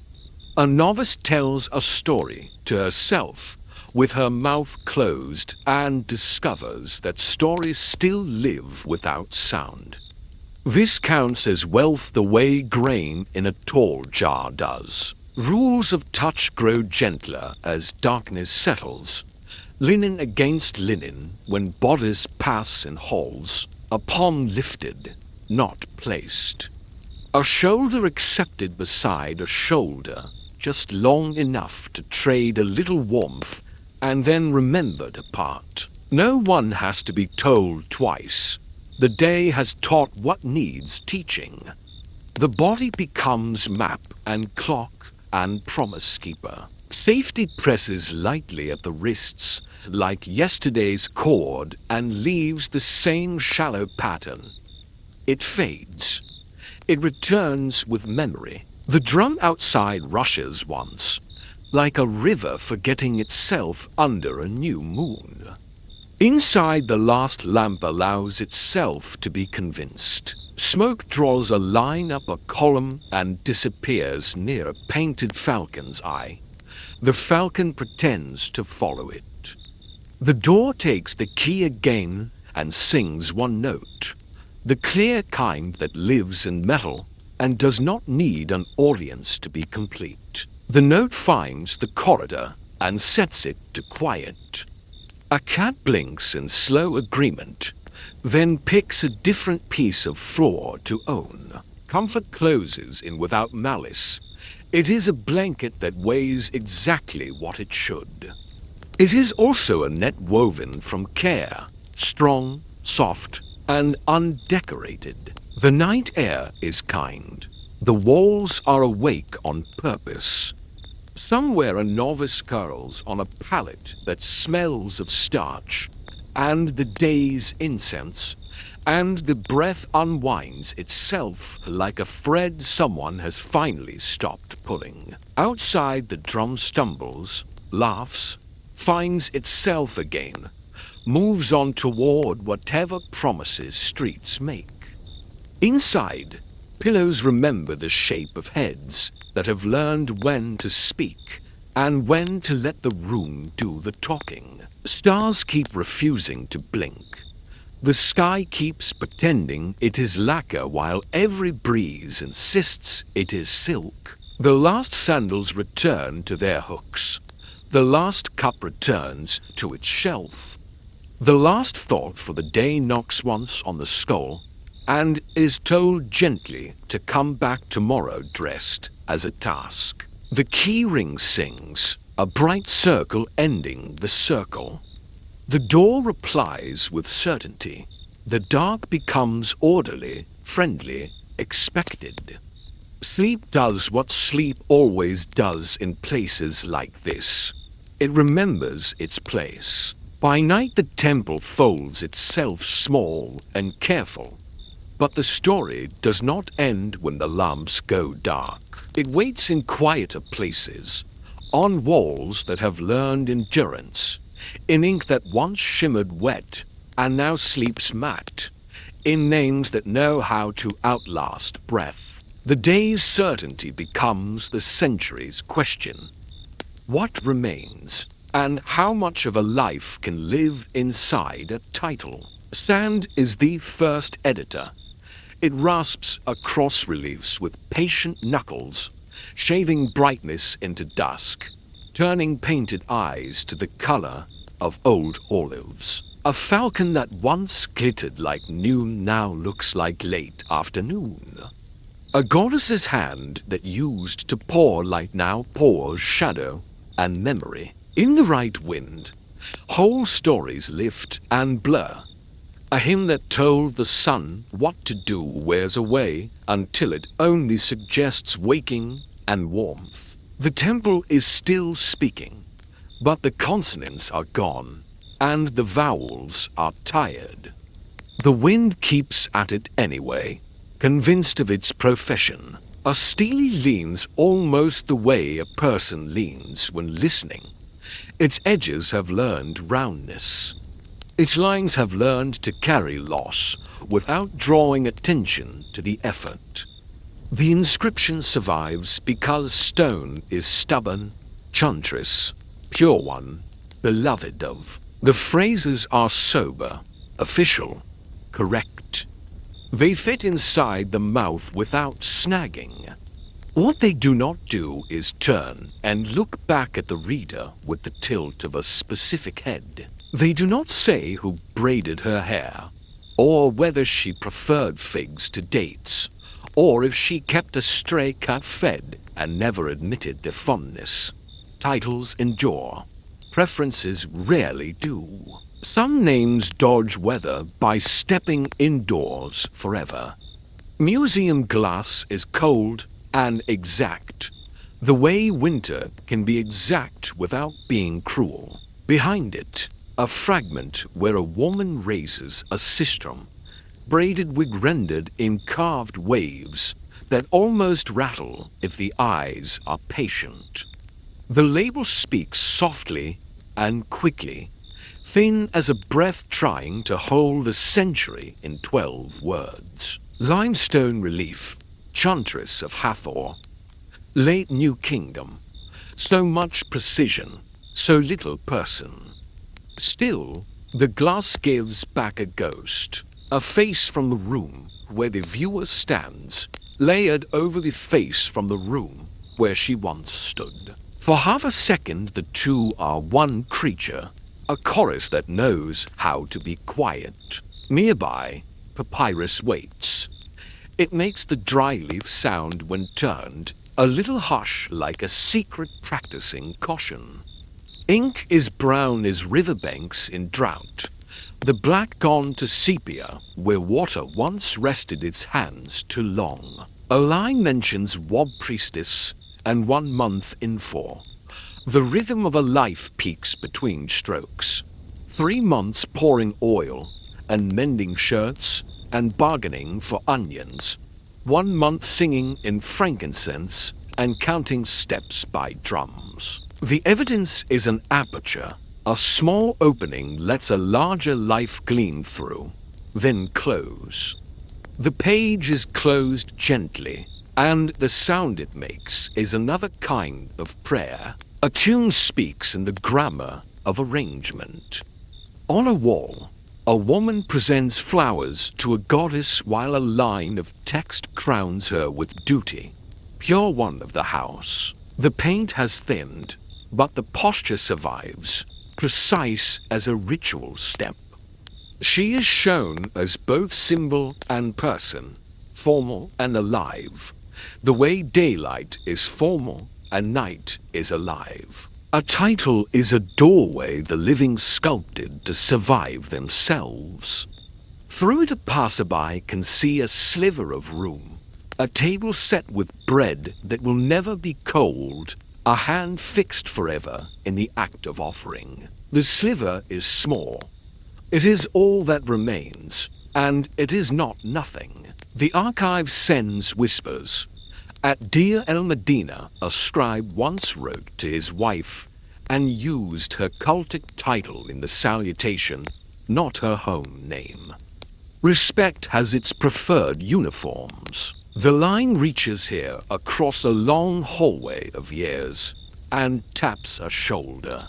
Speaker 1: A novice tells a story to herself with her mouth closed and discovers that stories still live without sound. This counts as wealth the way grain in a tall jar does. Rules of touch grow gentler as darkness settles. Linen against linen when bodies pass in halls, a palm lifted, not placed. A shoulder accepted beside a shoulder, just long enough to trade a little warmth and then remembered apart. No one has to be told twice. The day has taught what needs teaching. The body becomes map and clock and promise keeper. Safety presses lightly at the wrists, like yesterday's cord, and leaves the same shallow pattern. It fades. It returns with memory. The drum outside rushes once, like a river forgetting itself under a new moon. Inside, the last lamp allows itself to be convinced. Smoke draws a line up a column and disappears near a painted falcon's eye. The falcon pretends to follow it. The door takes the key again and sings one note, the clear kind that lives in metal and does not need an audience to be complete. The note finds the corridor and sets it to quiet. A cat blinks in slow agreement, then picks a different piece of floor to own. Comfort closes in without malice. It is a blanket that weighs exactly what it should. It is also a net woven from care, strong, soft, and undecorated. The night air is kind. The walls are awake on purpose. Somewhere a novice curls on a pallet that smells of starch, and the day's incense, and the breath unwinds itself like a thread someone has finally stopped pulling. Outside, the drum stumbles, laughs, finds itself again, moves on toward whatever promises streets make. Inside, pillows remember the shape of heads that have learned when to speak and when to let the room do the talking. Stars keep refusing to blink. The sky keeps pretending it is lacquer while every breeze insists it is silk. The last sandals return to their hooks. The last cup returns to its shelf. The last thought for the day knocks once on the skull and is told gently to come back tomorrow dressed as a task. The key ring sings, a bright circle ending the circle. The door replies with certainty. The dark becomes orderly, friendly, expected. Sleep does what sleep always does in places like this. It remembers its place. By night the temple folds itself small and careful. But the story does not end when the lamps go dark. It waits in quieter places, on walls that have learned endurance, in ink that once shimmered wet and now sleeps matte, in names that know how to outlast breath. The day's certainty becomes the century's question. What remains, and how much of a life can live inside a title? Sand is the first editor. It rasps across reliefs with patient knuckles, shaving brightness into dusk, turning painted eyes to the color of old olives. A falcon that once glittered like noon now looks like late afternoon. A goddess's hand that used to pour light now pours shadow and memory. In the right wind, whole stories lift and blur. A hymn that told the sun what to do wears away until it only suggests waking and warmth. The temple is still speaking, but the consonants are gone, and the vowels are tired. The wind keeps at it anyway, convinced of its profession. A steely leans almost the way a person leans when listening. Its edges have learned roundness. Its lines have learned to carry loss without drawing attention to the effort. The inscription survives because stone is stubborn, chantress, pure one, beloved of. The phrases are sober, official, correct. They fit inside the mouth without snagging. What they do not do is turn and look back at the reader with the tilt of a specific head. They do not say who braided her hair, or whether she preferred figs to dates, or if she kept a stray cat fed and never admitted their fondness. Titles endure. Preferences rarely do. Some names dodge weather by stepping indoors forever. Museum glass is cold and exact, the way winter can be exact without being cruel. Behind it, a fragment where a woman raises a sistrum, braided wig rendered in carved waves that almost rattle if the eyes are patient. The label speaks softly and quickly, thin as a breath trying to hold a century in 12 words. Limestone relief, chantress of Hathor, late New Kingdom. So much precision, so little person. Still, the glass gives back a ghost, a face from the room where the viewer stands, layered over the face from the room where she once stood. For half a second, the two are one creature, a chorus that knows how to be quiet. Nearby, papyrus waits. It makes the dry leaf sound when turned, a little hush like a secret practicing caution. Ink is brown as riverbanks in drought, The black gone to sepia, where water once rested its hands too long. A line mentions wob priestess and 1 month in 4. The rhythm of a life peaks between strokes. 3 months pouring oil and mending shirts and bargaining for onions. 1 month singing in frankincense and counting steps by drums. The evidence is an aperture. A small opening lets a larger life gleam through, then close. The page is closed gently, and the sound it makes is another kind of prayer. A tune speaks in the grammar of arrangement. On a wall, a woman presents flowers to a goddess while a line of text crowns her with duty. Pure one of the house. The paint has thinned, but the posture survives, precise as a ritual step. She is shown as both symbol and person, formal and alive, the way daylight is formal and night is alive. A title is a doorway the living sculpted to survive themselves. Through it a passerby can see a sliver of room, a table set with bread that will never be cold, a hand fixed forever in the act of offering. The sliver is small. It is all that remains, and it is not nothing. The archive sends whispers. At Deir el Medina, a scribe once wrote to his wife and used her cultic title in the salutation, not her home name. Respect has its preferred uniforms. The line reaches here across a long hallway of years and taps a shoulder.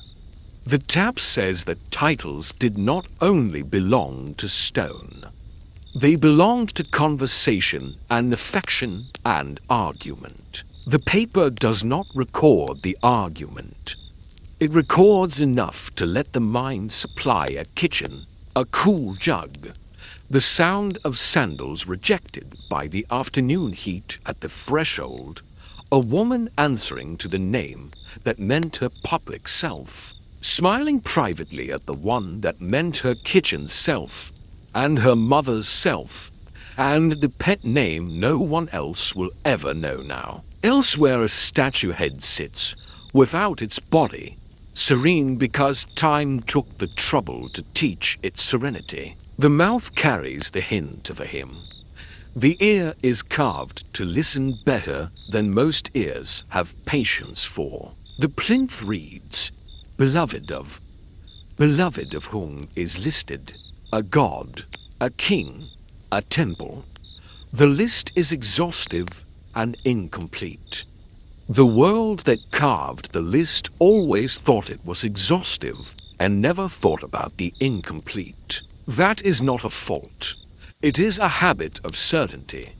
Speaker 1: The tap says that titles did not only belong to stone. They belonged to conversation and affection and argument. The paper does not record the argument. It records enough to let the mind supply a kitchen, a cool jug, the sound of sandals rejected by the afternoon heat at the threshold, a woman answering to the name that meant her public self, smiling privately at the one that meant her kitchen self, and her mother's self, and the pet name no one else will ever know now. Elsewhere a statue head sits, without its body, serene because time took the trouble to teach its serenity. The mouth carries the hint of a hymn. The ear is carved to listen better than most ears have patience for. The plinth reads, beloved of whom is listed a god, a king, a temple. The list is exhaustive and incomplete. The world that carved the list always thought it was exhaustive and never thought about the incomplete. That is not a fault. It is a habit of certainty.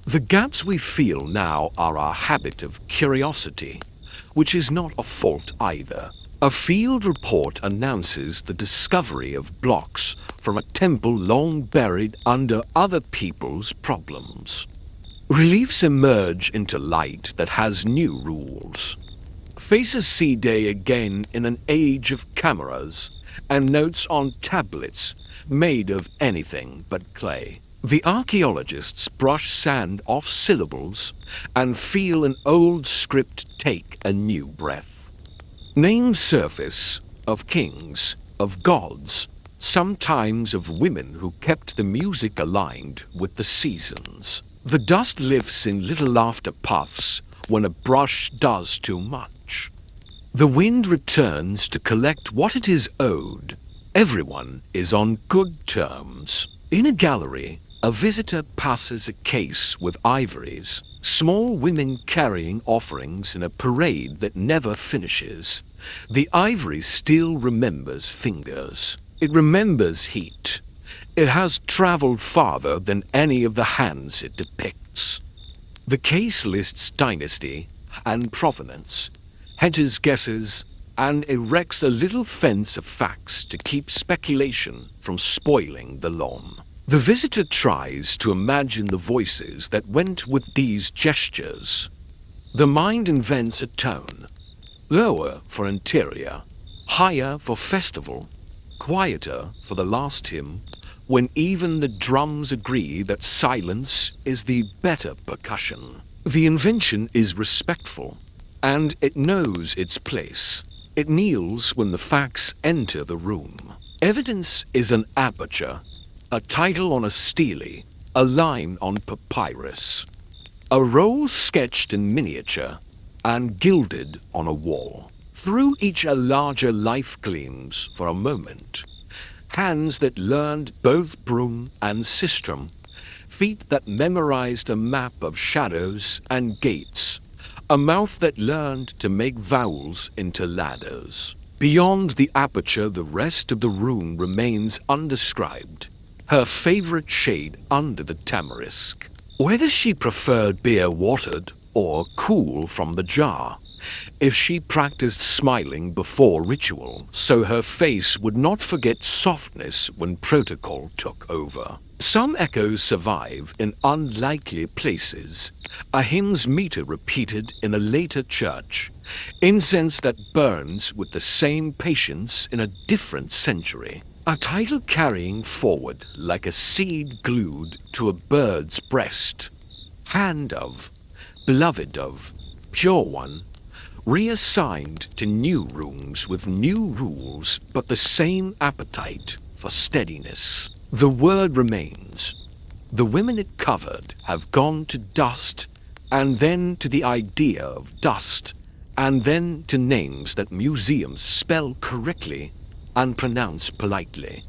Speaker 1: The gaps we feel now are our habit of curiosity, which is not a fault either. A field report announces the discovery of blocks from a temple long buried under other people's problems. Reliefs emerge into light that has new rules. Faces see day again in an age of cameras and notes on tablets made of anything but clay. The archaeologists brush sand off syllables and feel an old script take a new breath. Names surface of kings, of gods, sometimes of women who kept the music aligned with the seasons. The dust lifts in little laughter puffs when a brush does too much. The wind returns to collect what it is owed. Everyone is on good terms. In a gallery, a visitor passes a case with ivories, small women carrying offerings in a parade that never finishes. The ivory still remembers fingers. It remembers heat. It has traveled farther than any of the hands it depicts. The case lists dynasty and provenance, hedges guesses, and erects a little fence of facts to keep speculation from spoiling the lawn. The visitor tries to imagine the voices that went with these gestures. The mind invents a tone, lower for interior, higher for festival, quieter for the last hymn, when even the drums agree that silence is the better percussion. The invention is respectful, and it knows its place. It kneels when the facts enter the room. Evidence is an aperture, a title on a stele, a line on papyrus, a role sketched in miniature, and gilded on a wall. Through each a larger life gleams for a moment. Hands that learned both broom and sistrum, feet that memorized a map of shadows and gates, a mouth that learned to make vowels into ladders. Beyond the aperture, the rest of the room remains undescribed, her favorite shade under the tamarisk. Whether she preferred beer watered or cool from the jar, if she practiced smiling before ritual so her face would not forget softness when protocol took over. Some echoes survive in unlikely places, a hymn's meter repeated in a later church, incense that burns with the same patience in a different century, a title carrying forward like a seed glued to a bird's breast. Hand of, beloved of, pure one, reassigned to new rooms with new rules but the same appetite for steadiness. The word remains. The women it covered have gone to dust, and then to the idea of dust, and then to names that museums spell correctly and pronounce politely.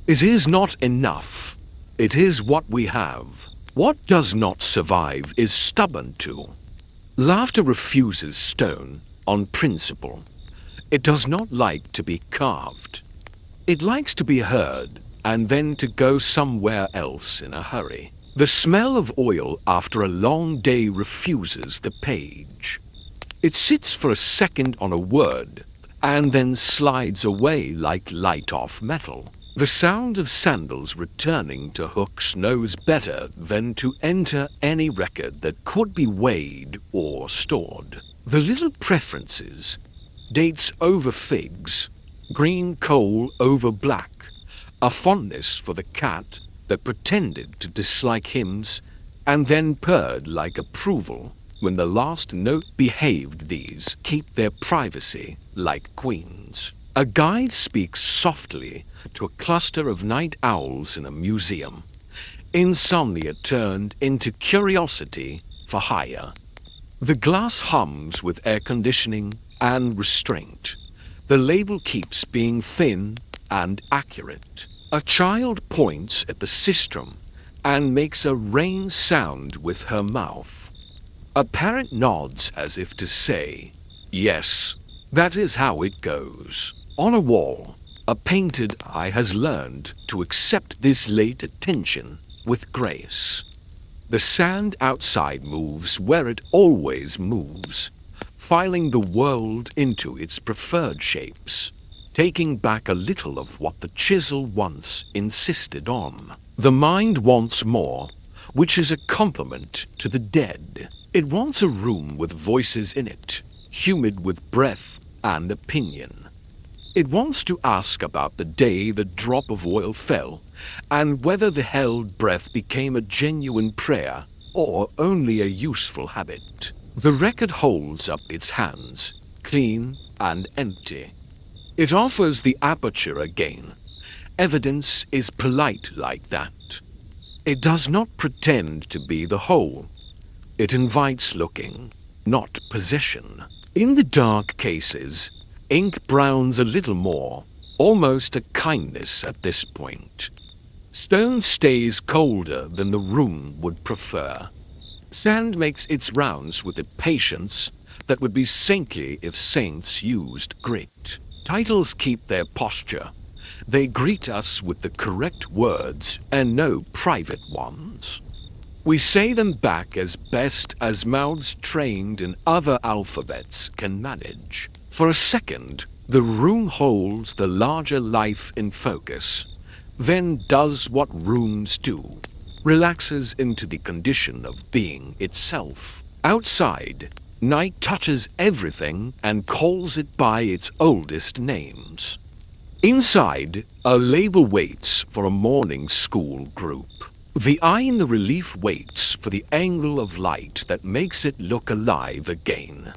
Speaker 1: It is not enough. It is what we have. What does not survive is stubborn too. Laughter refuses stone on principle. It does not like to be carved. It likes to be heard and then to go somewhere else in a hurry. The smell of oil after a long day refuses the page. It sits for a second on a word and then slides away like light off metal. The sound of sandals returning to hooks knows better than to enter any record that could be weighed or stored. The little preferences, dates over figs, green coal over black, a fondness for the cat that pretended to dislike hymns and then purred like approval when the last note behaved. These keep their privacy like queens. A guide speaks softly to a cluster of night owls in a museum. Insomnia turned into curiosity for hire. The glass hums with air conditioning and restraint. The label keeps being thin and accurate. A child points at the sistrum and makes a rain sound with her mouth. A parent nods as if to say, "Yes, that is how it goes." On a wall, a painted eye has learned to accept this late attention with grace. The sand outside moves where it always moves, filing the world into its preferred shapes, taking back a little of what the chisel once insisted on. The mind wants more, which is a compliment to the dead. It wants a room with voices in it, humid with breath and opinion. It wants to ask about the day the drop of oil fell, and whether the held breath became a genuine prayer or only a useful habit. The record holds up its hands, clean and empty. It offers the aperture again. Evidence is polite like that. It does not pretend to be the whole. It invites looking, not possession. In the dark cases, ink browns a little more, almost a kindness at this point. Stone stays colder than the room would prefer. Sand makes its rounds with a patience that would be saintly if saints used grit. Titles keep their posture. They greet us with the correct words and no private ones. We say them back as best as mouths trained in other alphabets can manage. For a second, the room holds the larger life in focus, then does what rooms do, relaxes into the condition of being itself. Outside, night touches everything and calls it by its oldest names. Inside, a label waits for a morning school group. The eye in the relief waits for the angle of light that makes it look alive again.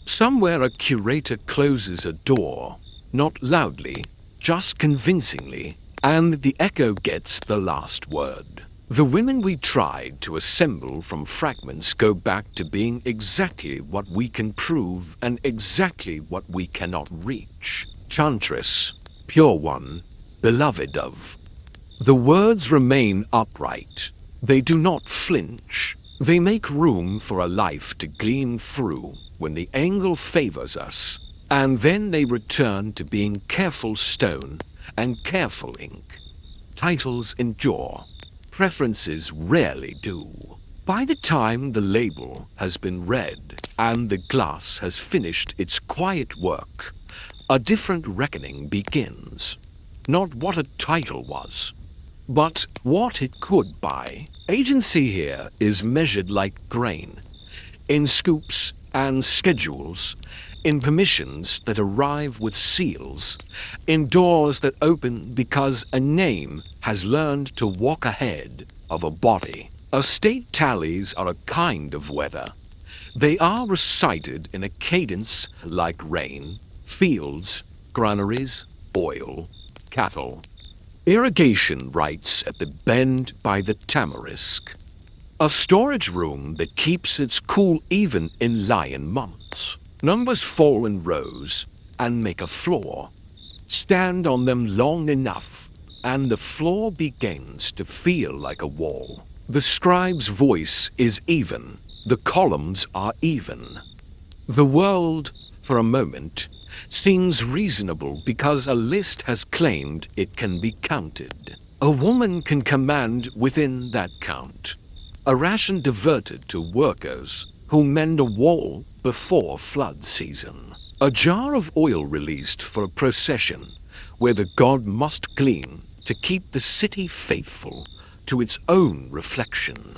Speaker 1: Somewhere a curator closes a door, not loudly, just convincingly, and the echo gets the last word. The women we tried to assemble from fragments go back to being exactly what we can prove and exactly what we cannot reach. Chantress, pure one, beloved of. The words remain upright. They do not flinch. They make room for a life to gleam through when the angle favors us, and then they return to being careful stone and careful ink. Titles endure. Preferences rarely do. By the time the label has been read and the glass has finished its quiet work, a different reckoning begins. Not what a title was, but what it could buy. Agency here is measured like grain, in scoops and schedules, in permissions that arrive with seals, in doors that open because a name has learned to walk ahead of a body. Estate tallies are a kind of weather. They are recited in a cadence like rain, fields, granaries, oil, cattle. Irrigation rights at the bend by the tamarisk. A storage room that keeps its cool even in lion months. Numbers fall in rows and make a floor. Stand on them long enough, and the floor begins to feel like a wall. The scribe's voice is even. The columns are even. The world, for a moment, seems reasonable because a list has claimed it can be counted. A woman can command within that count. A ration diverted to workers who mend a wall before flood season. A jar of oil released for a procession where the god must gleam to keep the city faithful to its own reflection.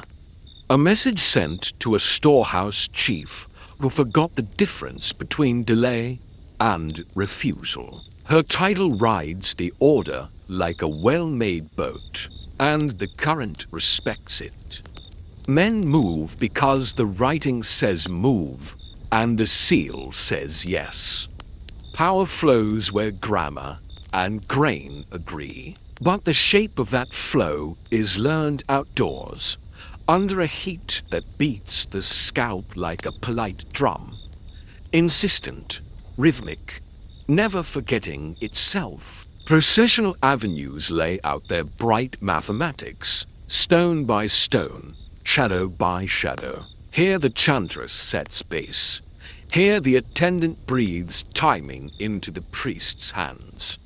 Speaker 1: A message sent to a storehouse chief who forgot the difference between delay and refusal. Her title rides the order like a well-made boat, and the current respects it. Men move because the writing says move, and the seal says yes. Power flows where grammar and grain agree, but the shape of that flow is learned outdoors, under a heat that beats the scalp like a polite drum. Insistent, rhythmic, never forgetting itself. Processional avenues lay out their bright mathematics, stone by stone, shadow by shadow. Here the chantress sets base. Here the attendant breathes timing into the priest's hands.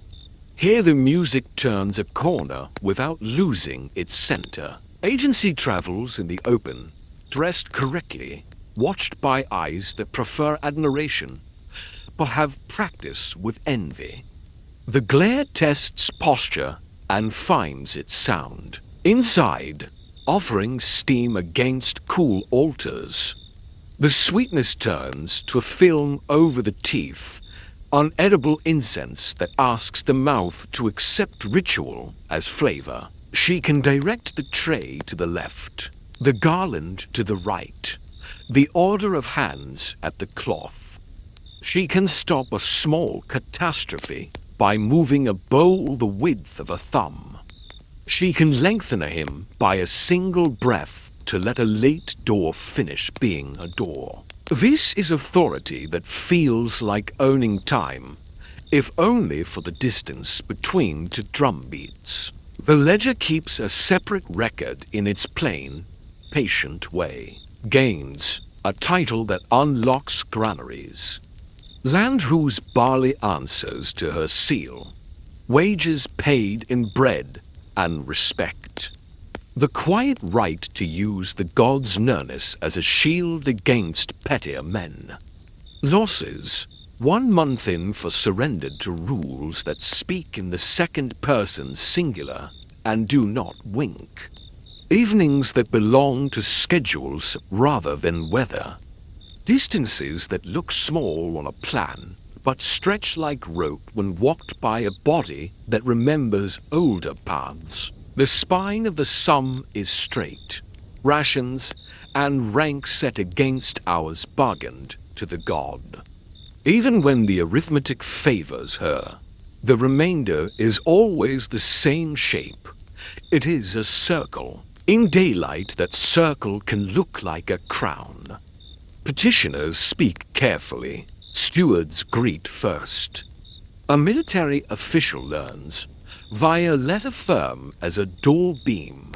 Speaker 1: Here the music turns a corner without losing its center. Agency travels in the open, dressed correctly, watched by eyes that prefer admiration, but have practice with envy. The glare tests posture and finds its sound. Inside, offering steam against cool altars. The sweetness turns to a film over the teeth, unedible incense that asks the mouth to accept ritual as flavor. She can direct the tray to the left, the garland to the right, the order of hands at the cloth. She can stop a small catastrophe by moving a bowl the width of a thumb. She can lengthen a hymn by a single breath to let a late door finish being a door. This is authority that feels like owning time, if only for the distance between two drum beats. The ledger keeps a separate record in its plain, patient way. Gains, a title that unlocks granaries. Land whose barley answers to her seal. Wages paid in bread and respect. The quiet right to use the god's nearness as a shield against pettier men. Losses, 1 month in for surrendered to rules that speak in the second person singular and do not wink. Evenings that belong to schedules rather than weather. Distances that look small on a plan, but stretch like rope when walked by a body that remembers older paths. The spine of the sum is straight, rations and rank set against hours bargained to the god. Even when the arithmetic favors her, the remainder is always the same shape. It is a circle. In daylight, that circle can look like a crown. Petitioners speak carefully. Stewards greet first. A military official learns, via letter firm as a door beam,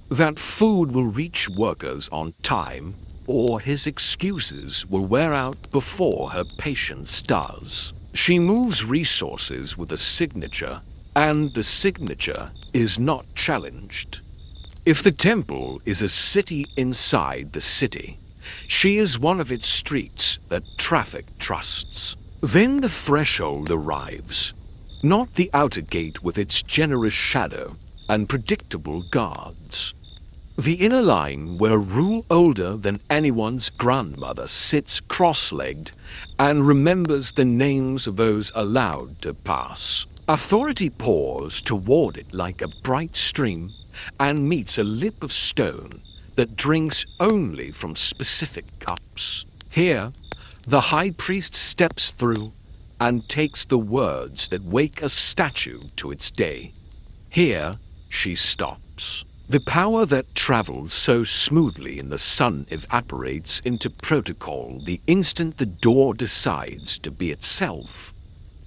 Speaker 1: that food will reach workers on time, or his excuses will wear out before her patience does. She moves resources with a signature, and the signature is not challenged. If the temple is a city inside the city, she is one of its streets that traffic trusts. Then the threshold arrives, not the outer gate with its generous shadow and predictable guards. The inner line where rule older than anyone's grandmother sits cross-legged and remembers the names of those allowed to pass. Authority pours toward it like a bright stream and meets a lip of stone that drinks only from specific cups. Here, the high priest steps through and takes the words that wake a statue to its day. Here, she stops. The power that travels so smoothly in the sun evaporates into protocol the instant the door decides to be itself.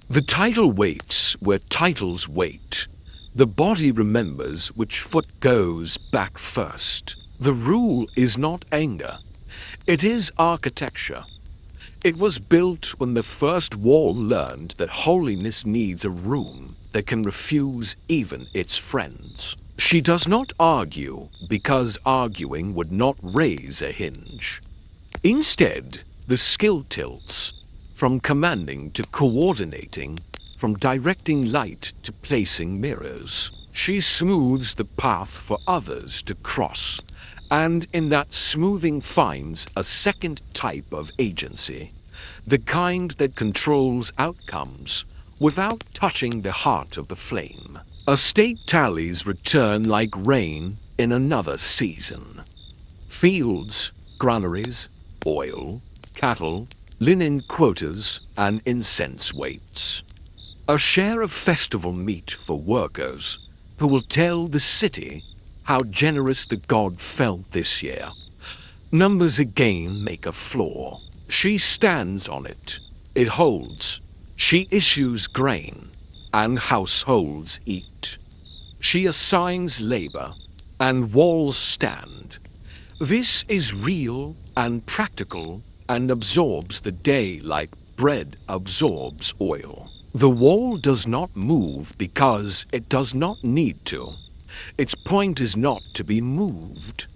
Speaker 1: The title waits where titles wait. The body remembers which foot goes back first. The rule is not anger. It is architecture. It was built when the first wall learned that holiness needs a room that can refuse even its friends. She does not argue because arguing would not raise a hinge. Instead, the skill tilts from commanding to coordinating, from directing light to placing mirrors. She smooths the path for others to cross, and in that smoothing finds a second type of agency, the kind that controls outcomes without touching the heart of the flame. Estate tallies return like rain in another season. Fields, granaries, oil, cattle, linen quotas, and incense weights. A share of festival meat for workers who will tell the city how generous the god felt this year. Numbers again make a floor. She stands on it. It holds. She issues grain, and households eat. She assigns labor, and walls stand. This is real and practical and absorbs the day like bread absorbs oil. The wall does not move because it does not need to. Its point is not to be moved.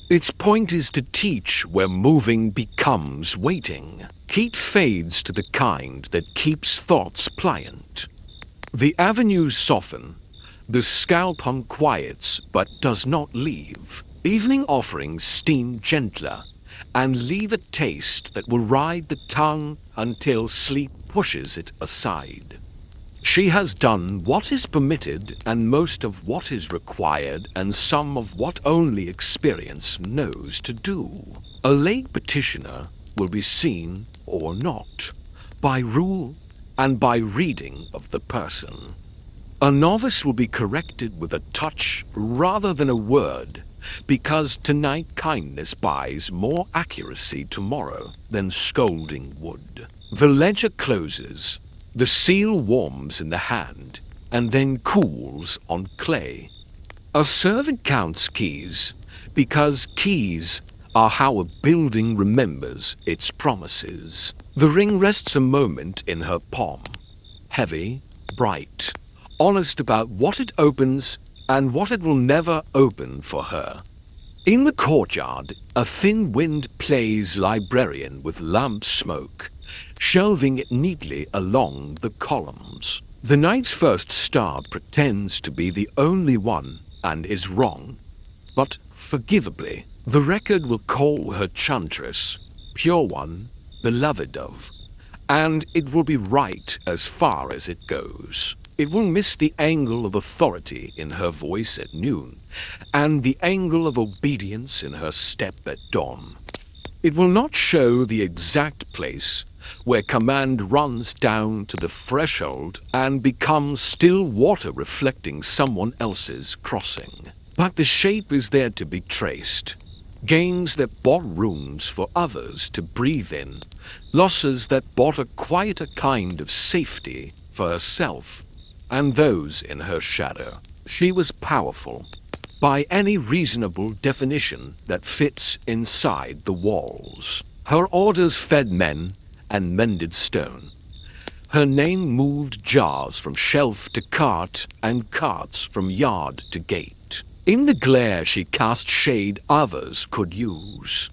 Speaker 1: Its point is to teach where moving becomes waiting. Heat fades to the kind that keeps thoughts pliant. The avenues soften. The scalp unquiets but does not leave. Evening offerings steam gentler and leave a taste that will ride the tongue until sleep pushes it aside. She has done what is permitted and most of what is required and some of what only experience knows to do. A late petitioner will be seen or not by rule and by reading of the person. A novice will be corrected with a touch rather than a word, because tonight kindness buys more accuracy tomorrow than scolding would. The ledger closes. The seal warms in the hand and then cools on clay. A servant counts keys because keys are how a building remembers its promises. The ring rests a moment in her palm, heavy, bright, honest about what it opens and what it will never open for her. In the courtyard, a thin wind plays librarian with lamp smoke, shelving it neatly along the columns. The night's first star pretends to be the only one and is wrong, but forgivably. The record will call her chantress, pure one, beloved of, and it will be right as far as it goes. It will miss the angle of authority in her voice at noon, and the angle of obedience in her step at dawn. It will not show the exact place where command runs down to the threshold and becomes still water reflecting someone else's crossing. But the shape is there to be traced. Gains that bought rooms for others to breathe in, losses that bought a quieter kind of safety for herself and those in her shadow. She was powerful, by any reasonable definition that fits inside the walls. Her orders fed men and mended stone. Her name moved jars from shelf to cart and carts from yard to gate. In the glare she cast shade others could use.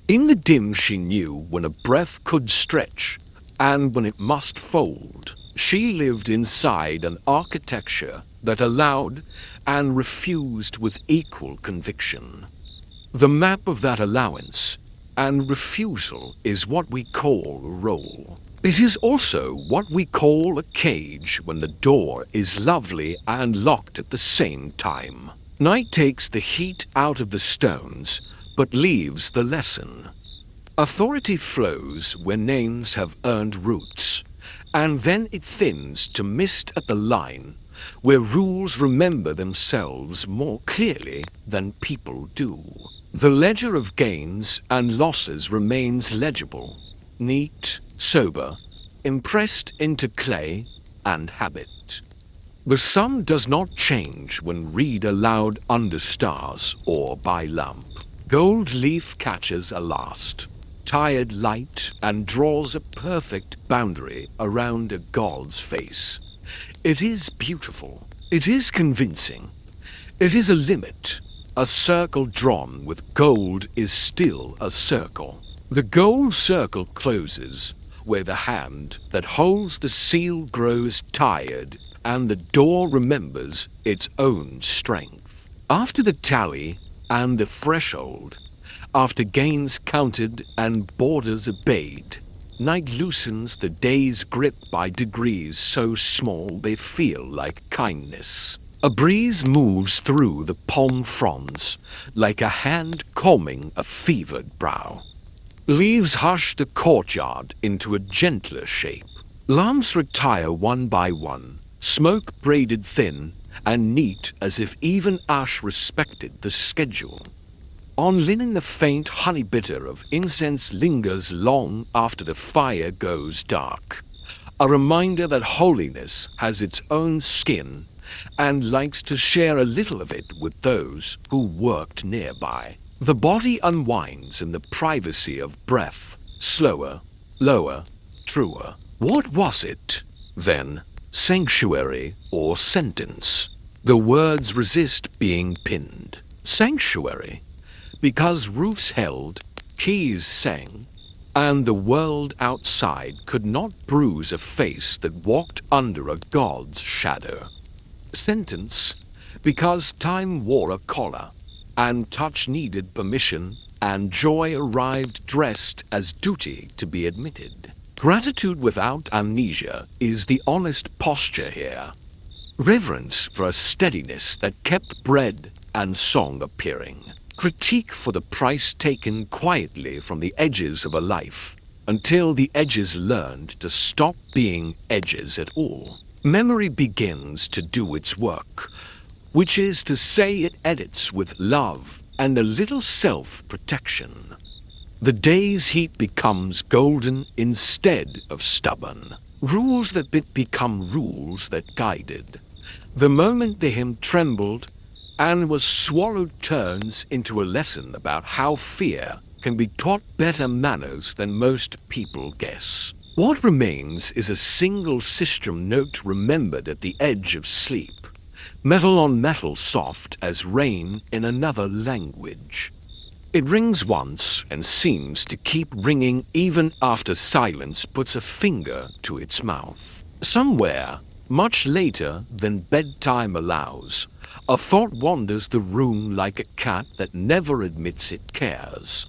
Speaker 1: In the dim she knew when a breath could stretch and when it must fold. She lived inside an architecture that allowed and refused with equal conviction. The map of that allowance and refusal is what we call a role. It is also what we call a cage when the door is lovely and locked at the same time. Night takes the heat out of the stones, but leaves the lesson. Authority flows when names have earned roots, and then it thins to mist at the line, where rules remember themselves more clearly than people do. The ledger of gains and losses remains legible, neat, sober, impressed into clay and habit. The sum does not change when read aloud under stars or by lamp. Gold leaf catches a last, tired light, and draws a perfect boundary around a god's face. It is beautiful. It is convincing. It is a limit. A circle drawn with gold is still a circle. The gold circle closes where the hand that holds the seal grows tired and the door remembers its own strength. After the tally and the threshold, after gains counted and borders obeyed, night loosens the day's grip by degrees so small they feel like kindness. A breeze moves through the palm fronds like a hand combing a fevered brow. Leaves hush the courtyard into a gentler shape. Lamps retire one by one, smoke braided thin and neat as if even ash respected the schedule. On linen the faint honey bitter of incense lingers long after the fire goes dark, a reminder that holiness has its own skin and likes to share a little of it with those who worked nearby. The body unwinds in the privacy of breath, slower, lower, truer. What was it, then? Sanctuary or sentence? The words resist being pinned. Sanctuary, because roofs held, keys sang, and the world outside could not bruise a face that walked under a god's shadow. Sentence, because time wore a collar, and touch needed permission, and joy arrived dressed as duty to be admitted. Gratitude without amnesia is the honest posture here. Reverence for a steadiness that kept bread and song appearing. Critique for the price taken quietly from the edges of a life, until the edges learned to stop being edges at all. Memory begins to do its work, which is to say it edits with love and a little self-protection. The day's heat becomes golden instead of stubborn. Rules that become rules that guided. The moment the hymn trembled and was swallowed turns into a lesson about how fear can be taught better manners than most people guess. What remains is a single sistrum note remembered at the edge of sleep, metal on metal soft as rain in another language. It rings once and seems to keep ringing even after silence puts a finger to its mouth. Somewhere, much later than bedtime allows, a thought wanders the room like a cat that never admits it cares.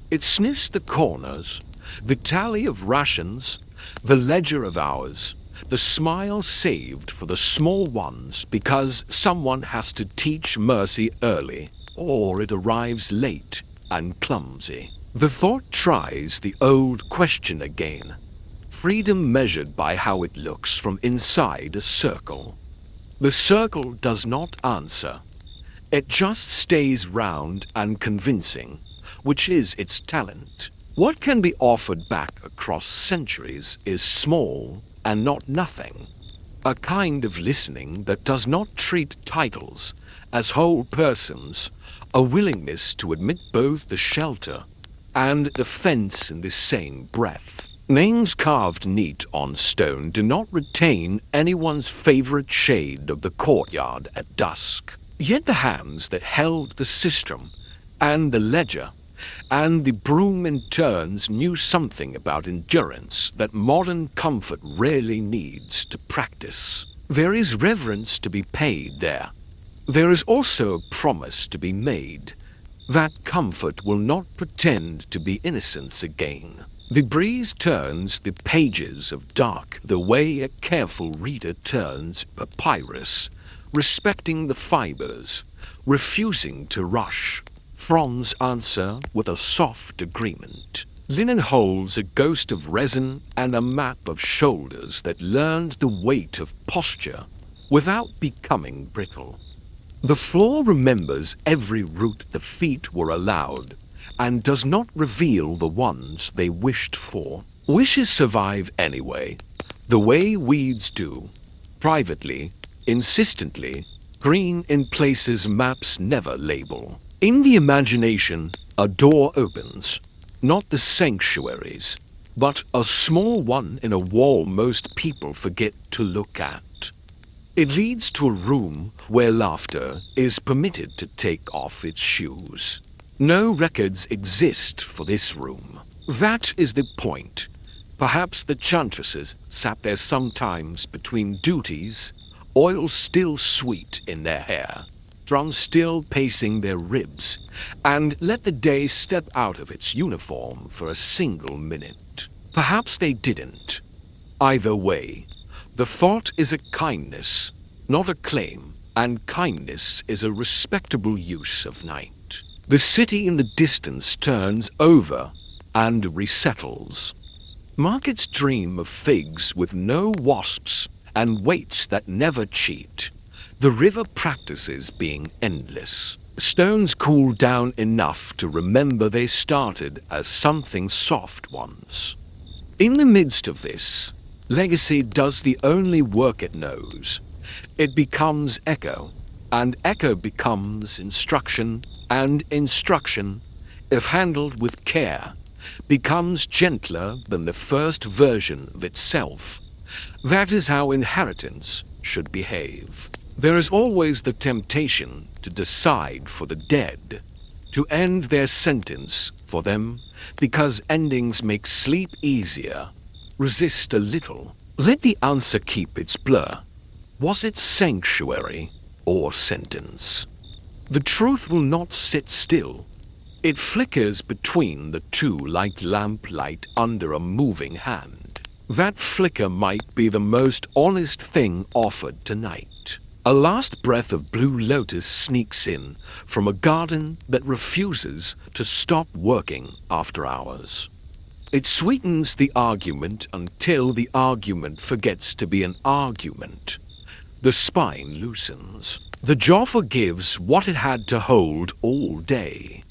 Speaker 1: It sniffs the corners, the tally of rations, The ledger of hours, the smile saved for the small ones because someone has to teach mercy early, or it arrives late and clumsy. The thought tries the old question again. Freedom measured by how it looks from inside a circle. The circle does not answer. It just stays round and convincing, which is its talent. What can be offered back across centuries is small and not nothing. A kind of listening that does not treat titles as whole persons, a willingness to admit both the shelter and the fence in the same breath. Names carved neat on stone do not retain anyone's favorite shade of the courtyard at dusk. Yet the hands that held the sistrum and the ledger and the broom in turns knew something about endurance that modern comfort rarely needs to practice. There is reverence to be paid there. There is also a promise to be made that comfort will not pretend to be innocence again. The breeze turns the pages of dark the way a careful reader turns papyrus, respecting the fibers, refusing to rush. Fronds answer with a soft agreement. Linen holds a ghost of resin and a map of shoulders that learned the weight of posture without becoming brittle. The floor remembers every route the feet were allowed and does not reveal the ones they wished for. Wishes survive anyway, the way weeds do, privately, insistently, green in places maps never label. In the imagination, a door opens, not the sanctuaries, but a small one in a wall most people forget to look at. It leads to a room where laughter is permitted to take off its shoes. No records exist for this room. That is the point. Perhaps the chantresses sat there sometimes between duties, oil still sweet in their hair, drums still pacing their ribs, and let the day step out of its uniform for a single minute. Perhaps they didn't. Either way, the thought is a kindness, not a claim, and kindness is a respectable use of night. The city in the distance turns over and resettles. Markets dream of figs with no wasps and weights that never cheat. The river practices being endless. Stones cool down enough to remember they started as something soft once. In the midst of this, legacy does the only work it knows. It becomes echo, and echo becomes instruction, and instruction, if handled with care, becomes gentler than the first version of itself. That is how inheritance should behave. There is always the temptation to decide for the dead, to end their sentence for them, because endings make sleep easier. Resist a little. Let the answer keep its blur. Was it sanctuary or sentence? The truth will not sit still. It flickers between the two like lamplight under a moving hand. That flicker might be the most honest thing offered tonight. A last breath of blue lotus sneaks in from a garden that refuses to stop working after hours. It sweetens the argument until the argument forgets to be an argument. The spine loosens. The jaw forgives what it had to hold all day.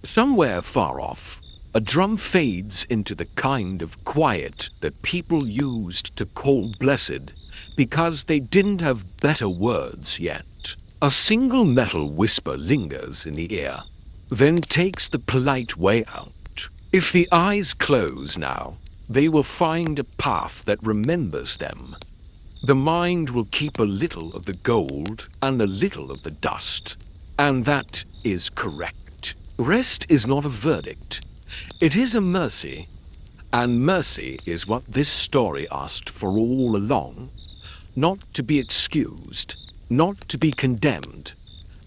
Speaker 1: Somewhere far off, a drum fades into the kind of quiet that people used to call blessed because they didn't have better words yet. A single metal whisper lingers in the ear, then takes the polite way out. If the eyes close now, they will find a path that remembers them. The mind will keep a little of the gold and a little of the dust, and that is correct. Rest is not a verdict. It is a mercy, and mercy is what this story asked for all along. Not to be excused, not to be condemned,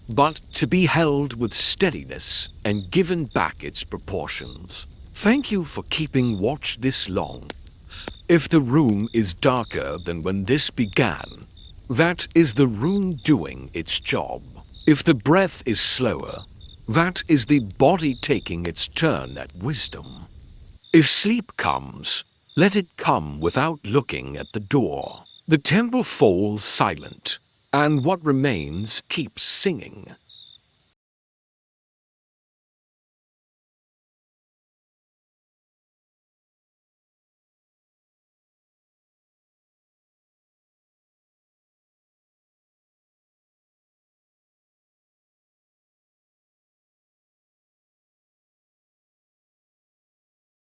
Speaker 1: but to be held with steadiness and given back its proportions. Thank you for keeping watch this long. If the room is darker than when this began, that is the room doing its job. If the breath is slower, that is the body taking its turn at wisdom. If sleep comes, let it come without looking at the door. The temple falls silent, and what remains keeps singing.